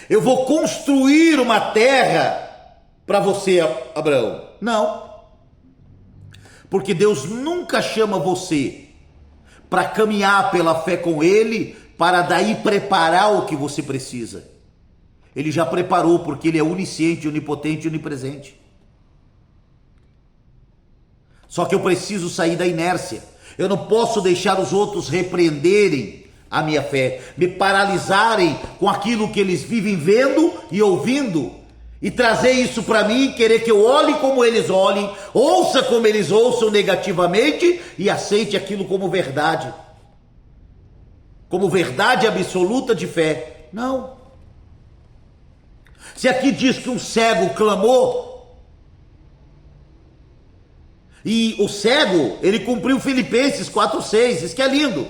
A: Eu vou construir uma terra para você, Abraão. Não, porque Deus nunca chama você para caminhar pela fé com Ele, para daí preparar o que você precisa. Ele já preparou, porque Ele é onisciente, onipotente e onipresente. Só que eu preciso sair da inércia. Eu não posso deixar os outros repreenderem a minha fé, me paralisarem com aquilo que eles vivem vendo e ouvindo, e trazer isso para mim, querer que eu olhe como eles olhem, ouça como eles ouçam negativamente e aceite aquilo como verdade absoluta de fé. Não. Se aqui diz que um cego clamou, e o cego, ele cumpriu Filipenses 4:6, isso que é lindo.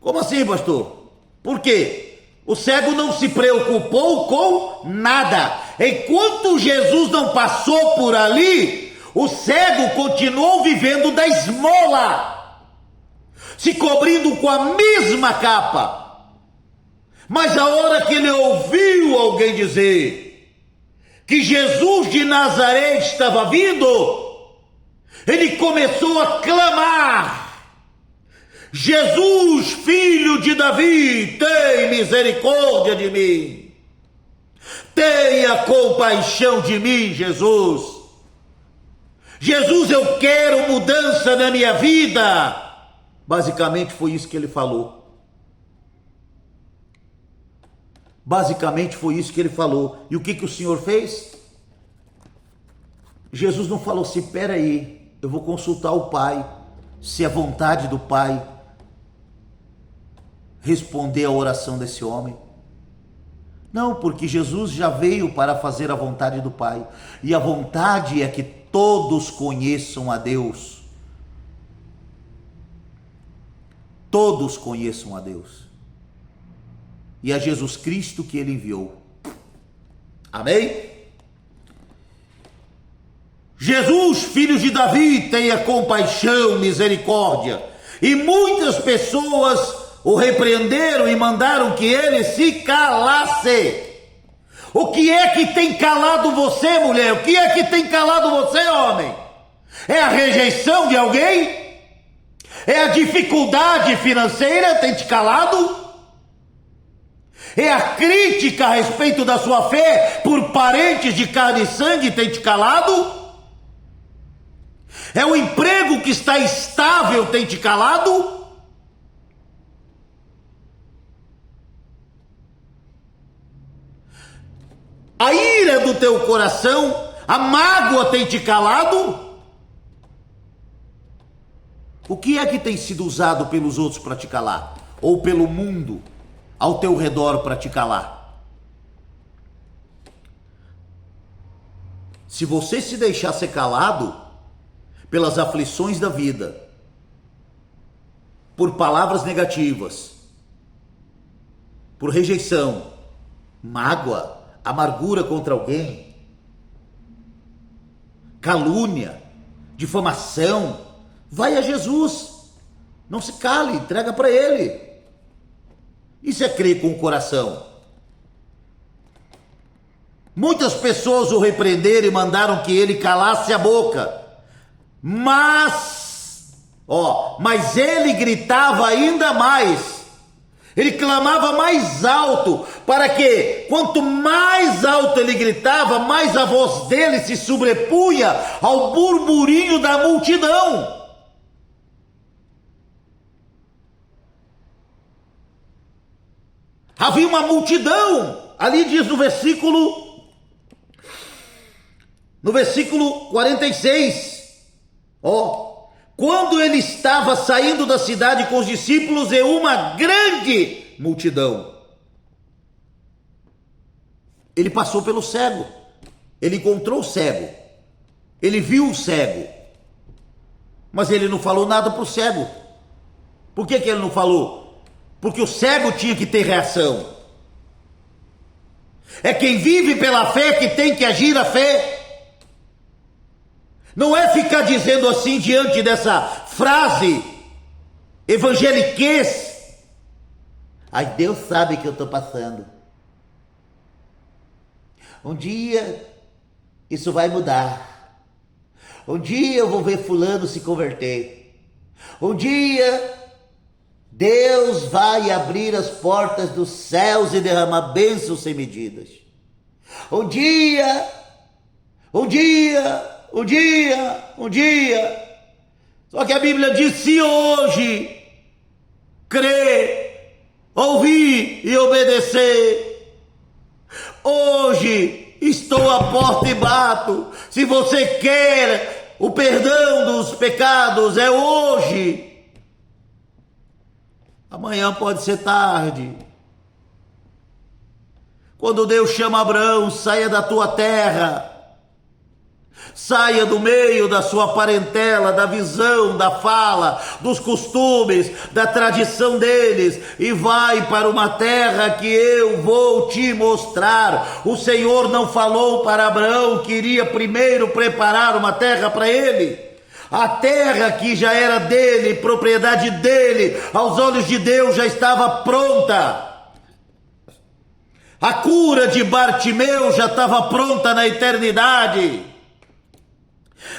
A: Como assim, pastor? Por quê? O cego não se preocupou com nada. Enquanto Jesus não passou por ali, o cego continuou vivendo da esmola, se cobrindo com a mesma capa. Mas a hora que ele ouviu alguém dizer que Jesus de Nazaré estava vindo, ele começou a clamar: Jesus, filho de Davi, tem misericórdia de mim. Tenha compaixão de mim, Jesus. Jesus, eu quero mudança na minha vida. Basicamente foi isso que ele falou. Basicamente foi isso que ele falou. E o que o Senhor fez? Jesus não falou assim, peraí, eu vou consultar o Pai, se é vontade do Pai responder a oração desse homem. Não, porque Jesus já veio para fazer a vontade do Pai, e a vontade é que todos conheçam a Deus. Todos conheçam a Deus. E a Jesus Cristo que Ele enviou. Amém? Jesus, filho de Davi, tenha compaixão, misericórdia. E muitas pessoas o repreenderam e mandaram que ele se calasse. O que é que tem calado você, mulher? O que é que tem calado você, homem? É a rejeição de alguém? É a dificuldade financeira tem te calado? É a crítica a respeito da sua fé por parentes de carne e sangue tem te calado? É o emprego que está estável tem te calado? A ira do teu coração, a mágoa tem te calado? O que é que tem sido usado pelos outros para te calar? Ou pelo mundo ao teu redor para te calar? Se você se deixar ser calado pelas aflições da vida, por palavras negativas, por rejeição, mágoa, amargura contra alguém, calúnia, difamação, vai a Jesus, não se cale, entrega para Ele. Isso é crer com o coração. Muitas pessoas o repreenderam e mandaram que ele calasse a boca, mas ele gritava ainda mais: Ele clamava mais alto, para que, quanto mais alto ele gritava, mais a voz dele se sobrepunha ao burburinho da multidão. Havia uma multidão, ali diz no versículo 46, quando ele estava saindo da cidade com os discípulos e uma grande multidão, ele passou pelo cego, ele encontrou o cego, ele viu o cego, mas ele não falou nada para o cego. Por que ele não falou? Porque o cego tinha que ter reação. É quem vive pela fé que tem que agir a fé. Não é ficar dizendo assim diante dessa frase evangeliquez. Ai, Deus sabe que eu estou passando. Um dia isso vai mudar. Um dia eu vou ver fulano se converter. Um dia Deus vai abrir as portas dos céus e derramar bênçãos sem medidas. Um dia. Só que a Bíblia diz: se hoje crer, ouvir e obedecer, hoje estou à porta e bato. Se você quer o perdão dos pecados, é hoje. Amanhã pode ser tarde. Quando Deus chama Abraão, saia da tua terra, saia do meio da sua parentela, da visão, da fala, dos costumes, da tradição deles, e vai para uma terra que eu vou te mostrar. O Senhor não falou para Abraão que iria primeiro preparar uma terra para ele? A terra que já era dele, propriedade dele, aos olhos de Deus já estava pronta. A cura de Bartimeu já estava pronta na eternidade.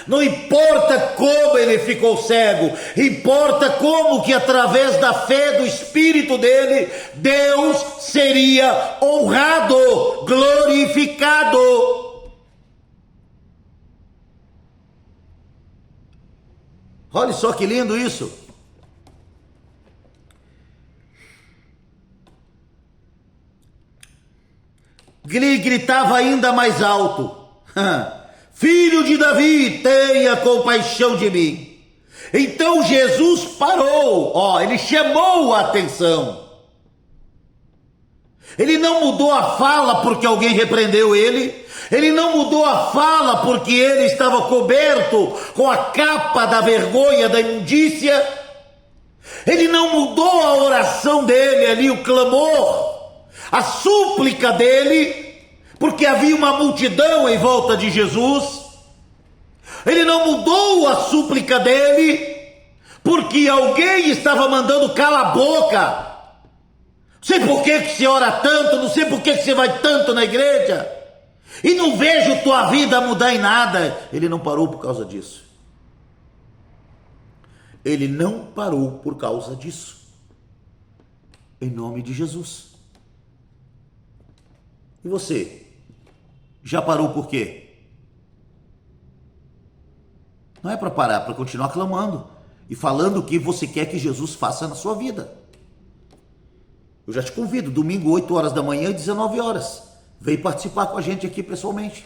A: Não importa como ele ficou cego, importa como que através da fé do Espírito dele, Deus seria honrado, glorificado. Olha só que lindo isso. Ele gritava ainda mais alto: Filho de Davi, tenha compaixão de mim. Então Jesus parou, ele chamou a atenção. Ele não mudou a fala porque alguém repreendeu ele. Ele não mudou a fala porque ele estava coberto com a capa da vergonha, da imundícia. Ele não mudou a oração dele ali, o clamor, a súplica dele, porque havia uma multidão em volta de Jesus. Ele não mudou a súplica dele porque alguém estava mandando cala a boca. Não sei por que você ora tanto, não sei por que você vai tanto na igreja, e não vejo tua vida mudar em nada. Ele não parou por causa disso. Ele não parou por causa disso. Em nome de Jesus. E você? Já parou por quê? Não é para parar, para continuar clamando e falando o que você quer que Jesus faça na sua vida. Eu já te convido, domingo 8 horas da manhã e 19 horas. Vem participar com a gente aqui pessoalmente.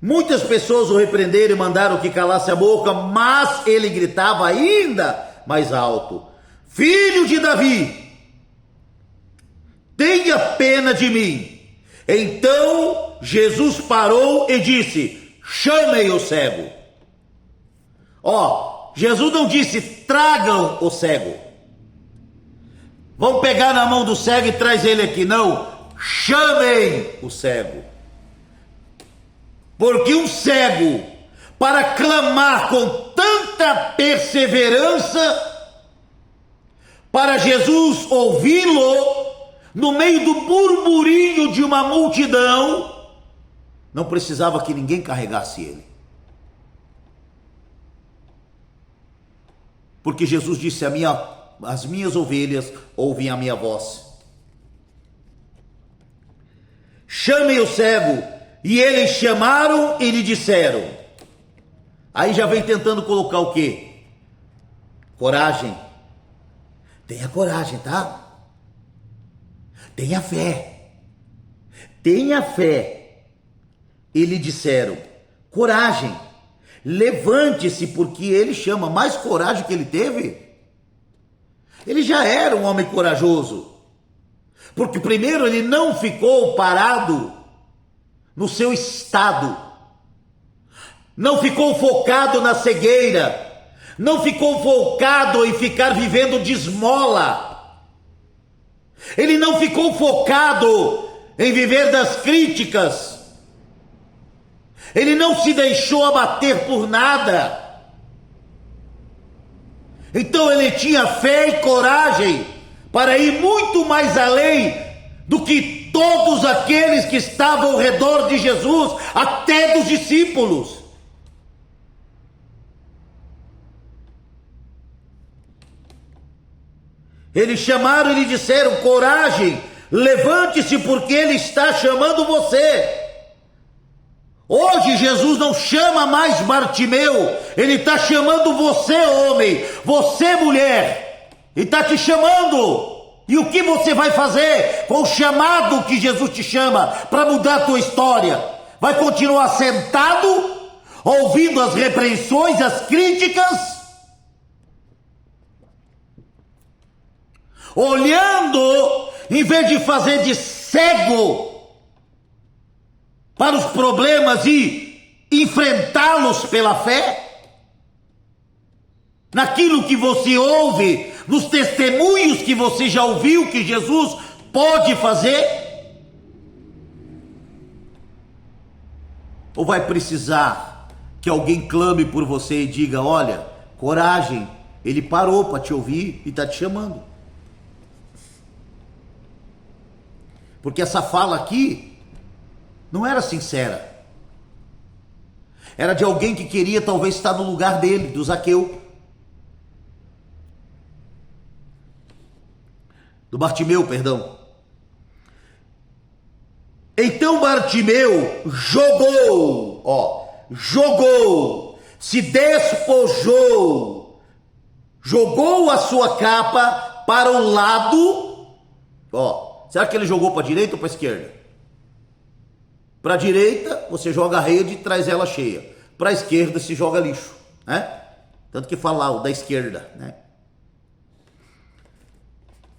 A: Muitas pessoas o repreenderam e mandaram que calasse a boca, mas ele gritava ainda mais alto: Filho de Davi, tenha pena de mim. Então Jesus parou e disse: chamem o cego. Jesus não disse: tragam o cego. Vão pegar na mão do cego e traz ele aqui. Não, chamem o cego. Porque um cego, para clamar com tanta perseverança, para Jesus ouvi-lo, no meio do burburinho de uma multidão, não precisava que ninguém carregasse ele. Porque Jesus disse: a minha as minhas ovelhas ouvem a minha voz. Chamem o cego. E eles chamaram e lhe disseram. Aí já vem tentando colocar o quê? Coragem. Tenha coragem, tá? Tenha fé. Tenha fé. E lhe disseram, coragem, levante-se, porque ele chama. Mais coragem que ele teve? Ele já era um homem corajoso. Porque primeiro ele não ficou parado no seu estado. Não ficou focado na cegueira. Não ficou focado em ficar vivendo de esmola. Ele não ficou focado em viver das críticas. Ele não se deixou abater por nada. Então ele tinha fé e coragem para ir muito mais além do que todos aqueles que estavam ao redor de Jesus, até dos discípulos. Eles chamaram e lhe disseram, coragem, levante-se, porque ele está chamando você. Hoje Jesus não chama mais Bartimeu, ele está chamando você, homem, você, mulher, ele está te chamando. E o que você vai fazer com o chamado que Jesus te chama para mudar a tua história? Vai continuar sentado, ouvindo as repreensões, as críticas? Olhando, em vez de fazer de cego para os problemas e enfrentá-los pela fé? Naquilo que você ouve, nos testemunhos que você já ouviu que Jesus pode fazer? Ou vai precisar que alguém clame por você e diga, olha, coragem, ele parou para te ouvir e está te chamando? Porque essa fala aqui não era sincera. Era de alguém que queria talvez estar no lugar dele, do Zaqueu. Do Bartimeu, perdão. Então Bartimeu jogou, se despojou, jogou a sua capa para um lado, será que ele jogou para a direita ou para a esquerda? Para a direita, você joga a rede e traz ela cheia. Para a esquerda, se joga lixo, né? Tanto que fala o da esquerda, né?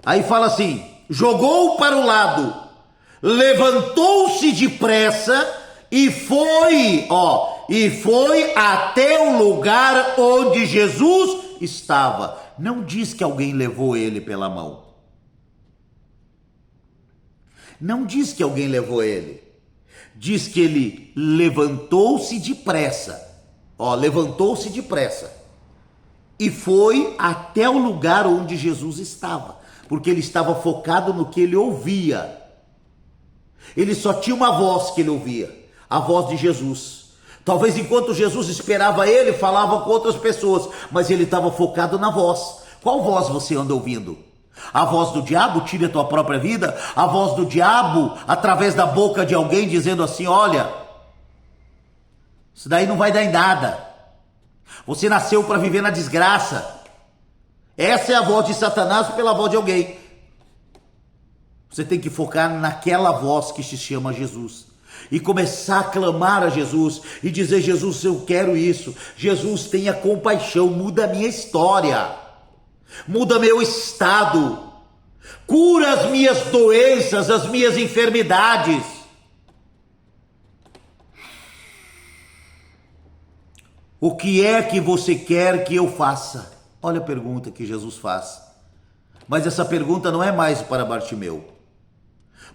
A: Aí fala assim, jogou para o lado, levantou-se depressa e foi até o lugar onde Jesus estava. Não diz que alguém levou ele pela mão. Não diz que alguém levou ele. Diz que ele levantou-se depressa. Levantou-se depressa. E foi até o lugar onde Jesus estava. Porque ele estava focado no que ele ouvia. Ele só tinha uma voz que ele ouvia. A voz de Jesus. Talvez enquanto Jesus esperava ele, falava com outras pessoas. Mas ele estava focado na voz. Qual voz você anda ouvindo? A voz do diabo tira a tua própria vida? A voz do diabo através da boca de alguém dizendo assim, olha, isso daí não vai dar em nada. Você nasceu para viver na desgraça. Essa é a voz de Satanás pela voz de alguém. Você tem que focar naquela voz que se chama Jesus. E começar a clamar a Jesus. E dizer, Jesus, eu quero isso. Jesus, tenha compaixão, muda a minha história. Muda meu estado. Cura as minhas doenças, as minhas enfermidades. O que é que você quer que eu faça? Olha a pergunta que Jesus faz. Mas essa pergunta não é mais para Bartimeu.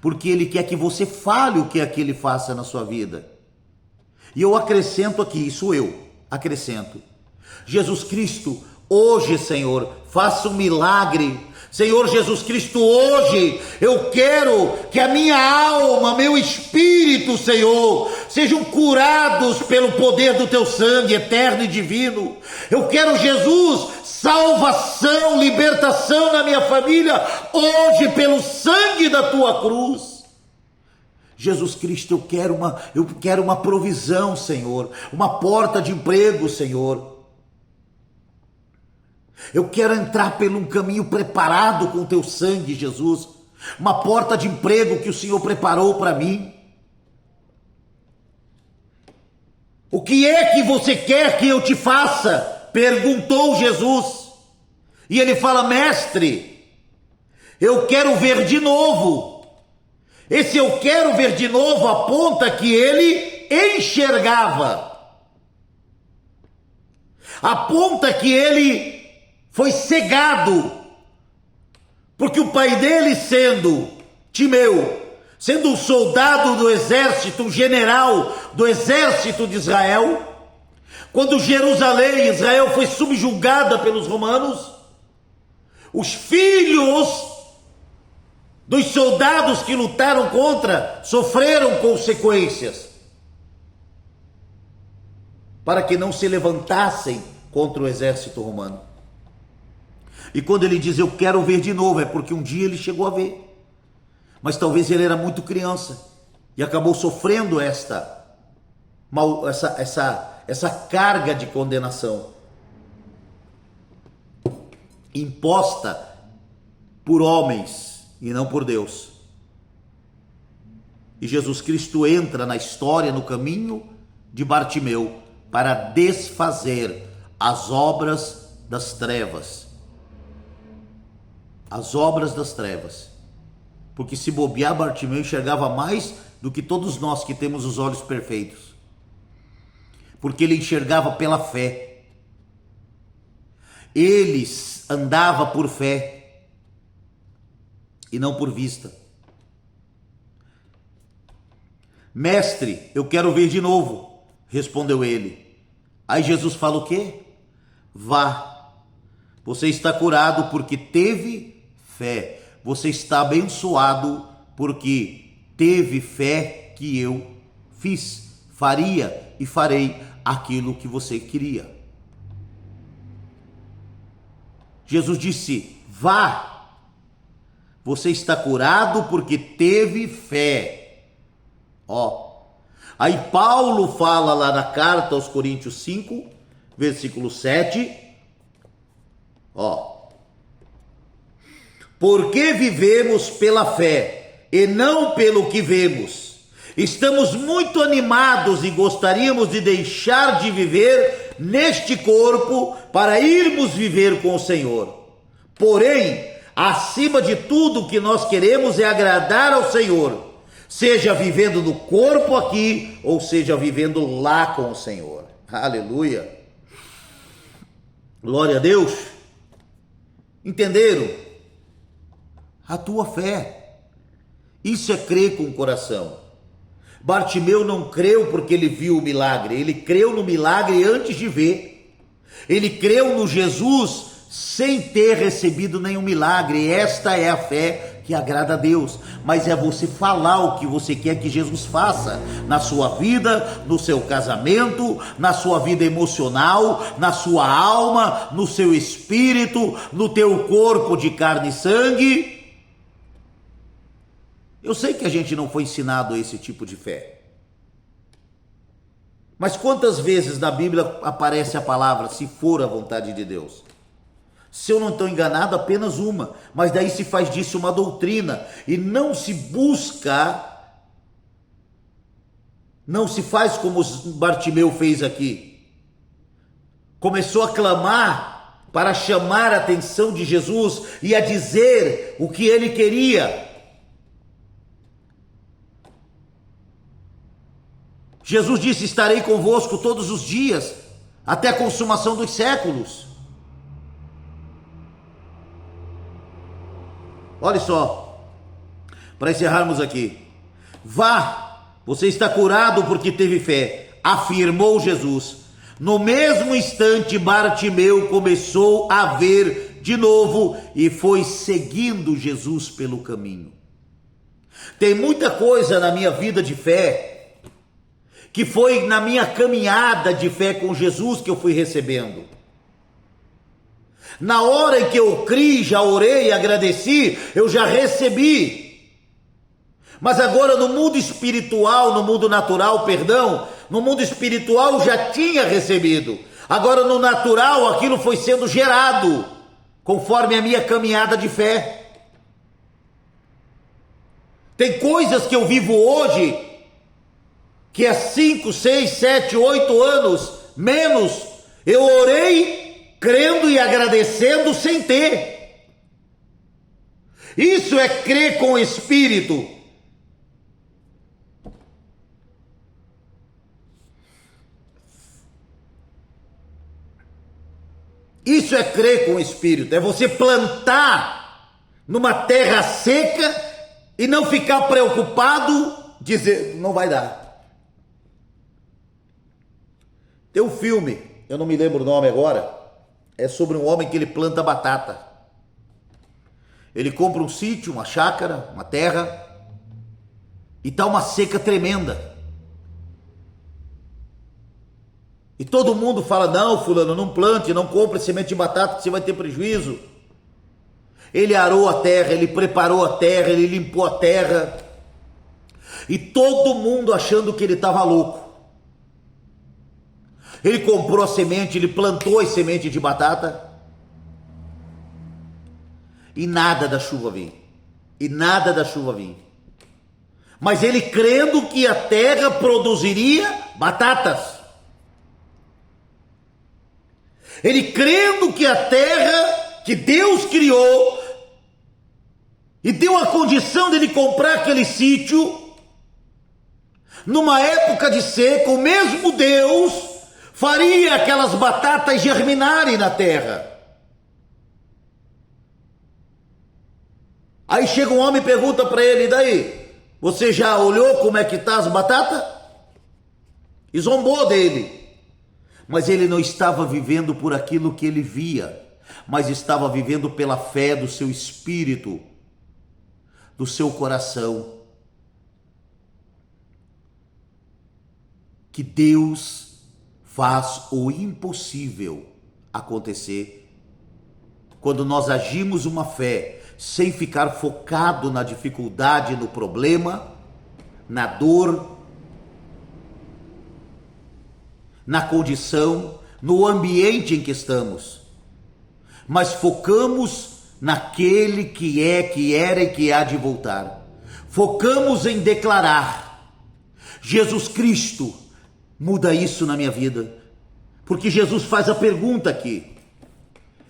A: Porque ele quer que você fale o que é que ele faça na sua vida. E eu acrescento aqui, isso eu acrescento. Jesus Cristo, hoje, Senhor, faça um milagre. Senhor Jesus Cristo, hoje eu quero que a minha alma, meu espírito, Senhor, sejam curados pelo poder do teu sangue eterno e divino. Eu quero, Jesus, salvação, libertação na minha família, hoje pelo sangue da tua cruz. Jesus Cristo, eu quero uma provisão, Senhor, uma porta de emprego, Senhor. Eu quero entrar por um caminho preparado com o teu sangue, Jesus, uma porta de emprego que o Senhor preparou para mim. O que é que você quer que eu te faça? Perguntou Jesus. E ele fala: mestre, eu quero ver de novo. Esse eu quero ver de novo aponta que ele enxergava. Aponta que ele foi cegado. Porque o pai dele, sendo Timeu, sendo um soldado do exército, um general do exército de Israel, quando Jerusalém, Israel, foi subjugada pelos romanos, os filhos dos soldados que lutaram contra sofreram consequências, para que não se levantassem contra o exército romano. E quando ele diz eu quero ver de novo, é porque um dia ele chegou a ver, mas talvez ele era muito criança e acabou sofrendo essa carga de condenação imposta por homens e não por Deus. E Jesus Cristo entra na história, no caminho de Bartimeu, para desfazer as obras das trevas. As obras das trevas. Porque se bobear, Bartimeu enxergava mais do que todos nós que temos os olhos perfeitos. Porque ele enxergava pela fé. Ele andava por fé e não por vista. Mestre, eu quero ver de novo, respondeu ele. Aí Jesus fala o quê? Vá, você está curado porque teve fé. Você está abençoado porque teve fé que eu faria e farei aquilo que você queria. Jesus disse, vá, você está curado porque teve fé. Aí Paulo fala lá na carta aos Coríntios 5, versículo 7, porque vivemos pela fé e não pelo que vemos. Estamos muito animados e gostaríamos de deixar de viver neste corpo para irmos viver com o Senhor. Porém, acima de tudo, o que nós queremos é agradar ao Senhor, seja vivendo no corpo aqui, ou seja vivendo lá com o Senhor. Aleluia! Glória a Deus! Entenderam? A tua fé. Isso é crer com o coração. Bartimeu não creu porque ele viu o milagre, ele creu no milagre antes de ver. Ele creu no Jesus sem ter recebido nenhum milagre. Esta é a fé que agrada a Deus. Mas é você falar o que você quer que Jesus faça na sua vida, no seu casamento, na sua vida emocional, na sua alma, no seu espírito, no teu corpo de carne e sangue. Eu sei que a gente não foi ensinado a esse tipo de fé. Mas quantas vezes na Bíblia aparece a palavra, se for a vontade de Deus? Se eu não estou enganado, apenas uma. Mas daí se faz disso uma doutrina. E não se busca, não se faz como Bartimeu fez aqui. Começou a clamar para chamar a atenção de Jesus e a dizer o que ele queria. Jesus disse, estarei convosco todos os dias, até a consumação dos séculos. Olha só, para encerrarmos aqui. Vá, você está curado porque teve fé, afirmou Jesus. No mesmo instante, Bartimeu começou a ver de novo e foi seguindo Jesus pelo caminho. Tem muita coisa na minha vida de fé que foi na minha caminhada de fé com Jesus que eu fui recebendo. Na hora em que eu criei, já orei, agradeci, eu já recebi. Mas agora no mundo espiritual, no mundo natural, perdão, no mundo espiritual eu já tinha recebido. Agora no natural aquilo foi sendo gerado, conforme a minha caminhada de fé. Tem coisas que eu vivo hoje, que há 5, 6, 7, 8 anos, menos, eu orei, crendo e agradecendo sem ter. Isso é crer com o Espírito. Isso é crer com o Espírito, é você plantar numa terra seca e não ficar preocupado, dizer, não vai dar. Tem um filme, eu não me lembro o nome agora, é sobre um homem que ele planta batata. Ele compra um sítio, uma chácara, uma terra, e tá uma seca tremenda. E todo mundo fala, não, fulano, não plante, não compre semente de batata, que você vai ter prejuízo. Ele arou a terra, ele preparou a terra, ele limpou a terra. E todo mundo achando que ele estava louco. Ele comprou a semente, ele plantou as sementes de batata. E nada da chuva vinha. E nada da chuva vinha. Mas ele crendo que a terra produziria batatas. Ele crendo que a terra que Deus criou e deu a condição dele comprar aquele sítio, numa época de seca, o mesmo Deus faria aquelas batatas germinarem na terra. Aí chega um homem e pergunta para ele, e daí? Você já olhou como é que tá as batatas? E zombou dele. Mas ele não estava vivendo por aquilo que ele via, mas estava vivendo pela fé do seu espírito, do seu coração. Que Deus faz o impossível acontecer quando nós agimos uma fé sem ficar focado na dificuldade, no problema, na dor, na condição, no ambiente em que estamos, mas focamos naquele que é, que era e que há de voltar. Focamos em declarar: Jesus Cristo muda isso na minha vida, porque Jesus faz a pergunta aqui.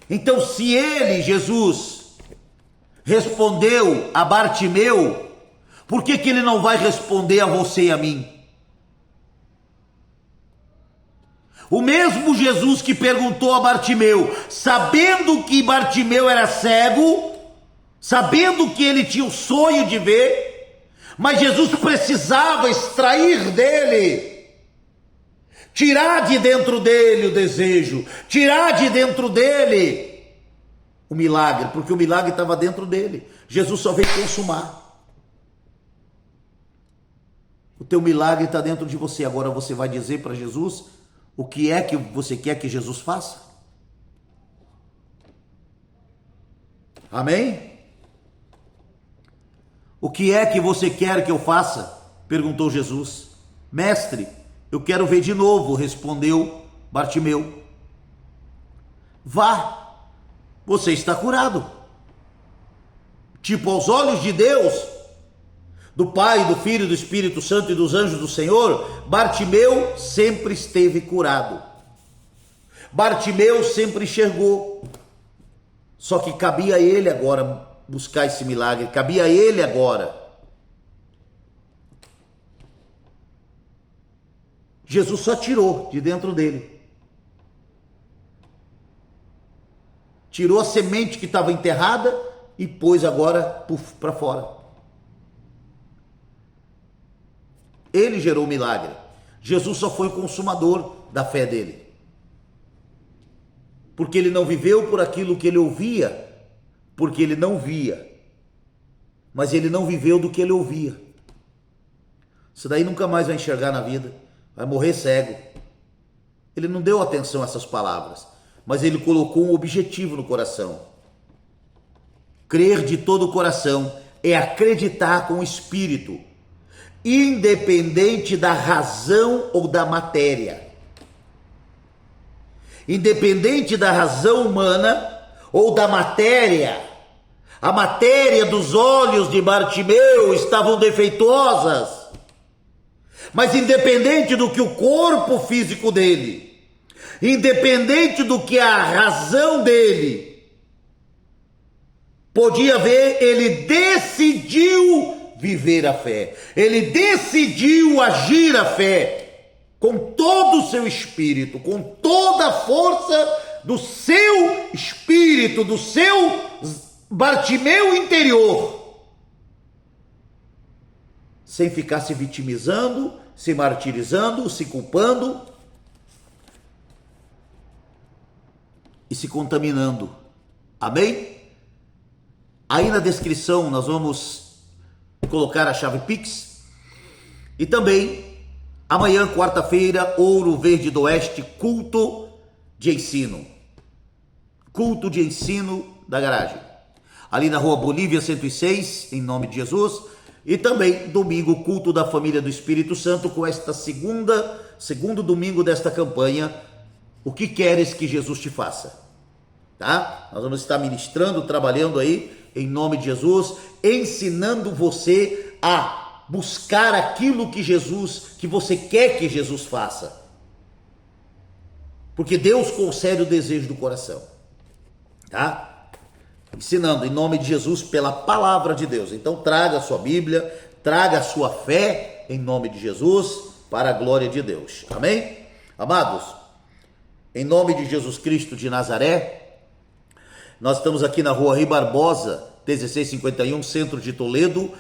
A: Então, se ele, Jesus, respondeu a Bartimeu, por que ele não vai responder a você e a mim? O mesmo Jesus que perguntou a Bartimeu, sabendo que Bartimeu era cego, sabendo que ele tinha o sonho de ver, mas Jesus precisava extrair dele, tirar de dentro dele o desejo, tirar de dentro dele o milagre, porque o milagre estava dentro dele. Jesus só veio consumar. O teu milagre está dentro de você. Agora você vai dizer para Jesus o que é que você quer que Jesus faça? Amém? O que é que você quer que eu faça? Perguntou Jesus. Mestre, eu quero ver de novo, respondeu Bartimeu. Vá, você está curado. Tipo, aos olhos de Deus, do Pai, do Filho, do Espírito Santo e dos anjos do Senhor, Bartimeu sempre esteve curado. Bartimeu sempre enxergou. Só que cabia a ele agora buscar esse milagre, cabia a ele agora. Jesus só tirou de dentro dele. Tirou a semente que estava enterrada e pôs agora para fora. Ele gerou o milagre. Jesus só foi o consumador da fé dele. Porque ele não viveu por aquilo que ele ouvia, porque ele não via. Mas ele não viveu do que ele ouvia. Isso daí nunca mais vai enxergar na vida. vai morrer cego. Ele não deu atenção a essas palavras, mas ele colocou um objetivo no coração. Crer de todo o coração é acreditar com o espírito, independente da razão ou da matéria. Independente da razão humana ou da matéria. A matéria dos olhos de Bartimeu estavam defeituosas. Mas independente do que o corpo físico dele, independente do que a razão dele podia ver, ele decidiu viver a fé. Ele decidiu agir a fé com todo o seu espírito, com toda a força do seu espírito, do seu Bartimeu interior, sem ficar se vitimizando, se martirizando, se culpando e se contaminando. Amém? Aí na descrição nós vamos colocar a chave Pix. E também amanhã, quarta-feira, Ouro Verde do Oeste, culto de ensino. Culto de ensino da garagem. Ali na rua Bolívia 106, em nome de Jesus. E também domingo, culto da família do Espírito Santo, com esta segundo domingo desta campanha, o que queres que Jesus te faça? Tá? Nós vamos estar ministrando, trabalhando aí, em nome de Jesus, ensinando você a buscar aquilo que você quer que Jesus faça. Porque Deus concede o desejo do coração. Tá? Ensinando em nome de Jesus pela palavra de Deus. Então traga a sua Bíblia, traga a sua fé em nome de Jesus para a glória de Deus. Amém? Amados, em nome de Jesus Cristo de Nazaré, nós estamos aqui na rua Rui Barbosa, 1651, centro de Toledo,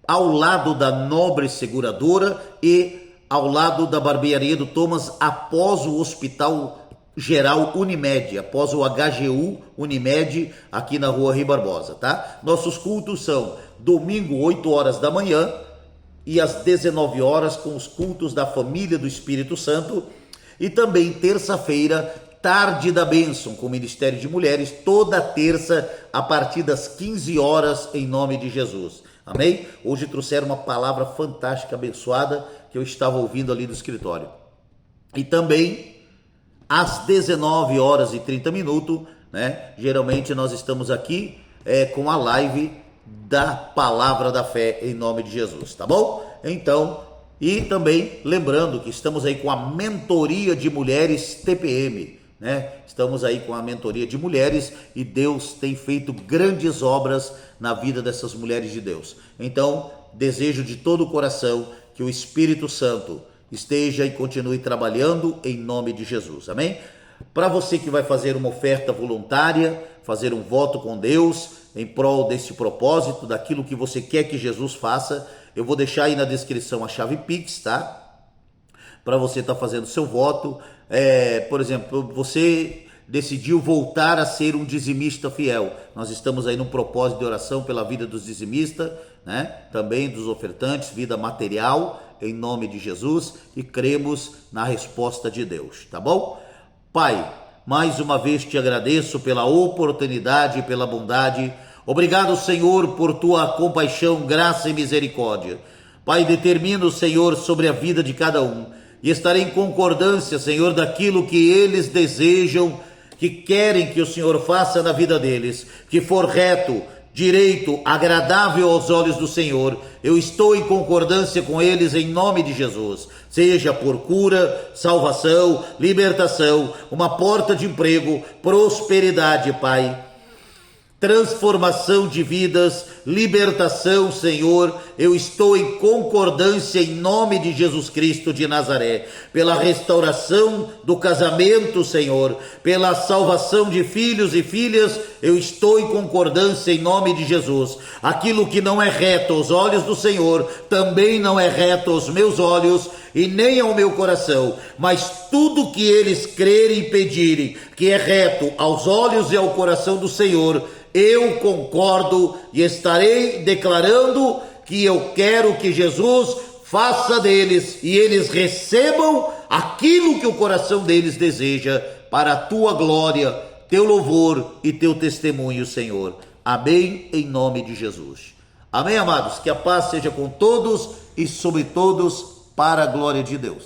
A: ao lado da Nobre Seguradora e ao lado da barbearia do Thomas, após o Hospital Geral Unimed, após o HGU Unimed, aqui na rua Rui Barbosa, tá? Nossos cultos são domingo, 8 horas da manhã e às 19 horas com os cultos da família do Espírito Santo, e também terça-feira, tarde da bênção, com o Ministério de Mulheres, toda terça a partir das 15 horas, em nome de Jesus. Amém? Hoje trouxeram uma palavra fantástica, abençoada, que eu estava ouvindo ali no escritório. E também às 19 horas e 30 minutos, né? Geralmente nós estamos aqui com a live da Palavra da Fé em nome de Jesus, tá bom? Então, e também lembrando que estamos aí com a mentoria de mulheres TPM, né? Estamos aí com a mentoria de mulheres e Deus tem feito grandes obras na vida dessas mulheres de Deus. Então, desejo de todo o coração que o Espírito Santo esteja e continue trabalhando em nome de Jesus, amém? Para você que vai fazer uma oferta voluntária, fazer um voto com Deus em prol desse propósito, daquilo que você quer que Jesus faça, eu vou deixar aí na descrição a chave Pix, tá? Para você estar fazendo seu voto. Por exemplo, você decidiu voltar a ser um dizimista fiel. Nós estamos aí num propósito de oração pela vida dos dizimistas, né? Também dos ofertantes, vida material, em nome de Jesus, e cremos na resposta de Deus, tá bom? Pai, mais uma vez te agradeço pela oportunidade e pela bondade. Obrigado, Senhor, por tua compaixão, graça e misericórdia. Pai, determina o Senhor sobre a vida de cada um e estarei em concordância, Senhor, daquilo que eles desejam, que querem que o Senhor faça na vida deles, que for reto, direito, agradável aos olhos do Senhor. Eu estou em concordância com eles em nome de Jesus. Seja por cura, salvação, libertação, uma porta de emprego, prosperidade, Pai. Transformação de vidas, libertação, Senhor, eu estou em concordância em nome de Jesus Cristo de Nazaré, pela restauração do casamento, Senhor, pela salvação de filhos e filhas, eu estou em concordância em nome de Jesus. Aquilo que não é reto aos olhos do Senhor, também não é reto aos meus olhos e nem ao meu coração, mas tudo que eles crerem e pedirem, que é reto aos olhos e ao coração do Senhor, eu concordo e estarei declarando que eu quero que Jesus faça deles e eles recebam aquilo que o coração deles deseja para a tua glória, teu louvor e teu testemunho, Senhor. Amém, em nome de Jesus. Amém, amados? Que a paz seja com todos e sobre todos para a glória de Deus.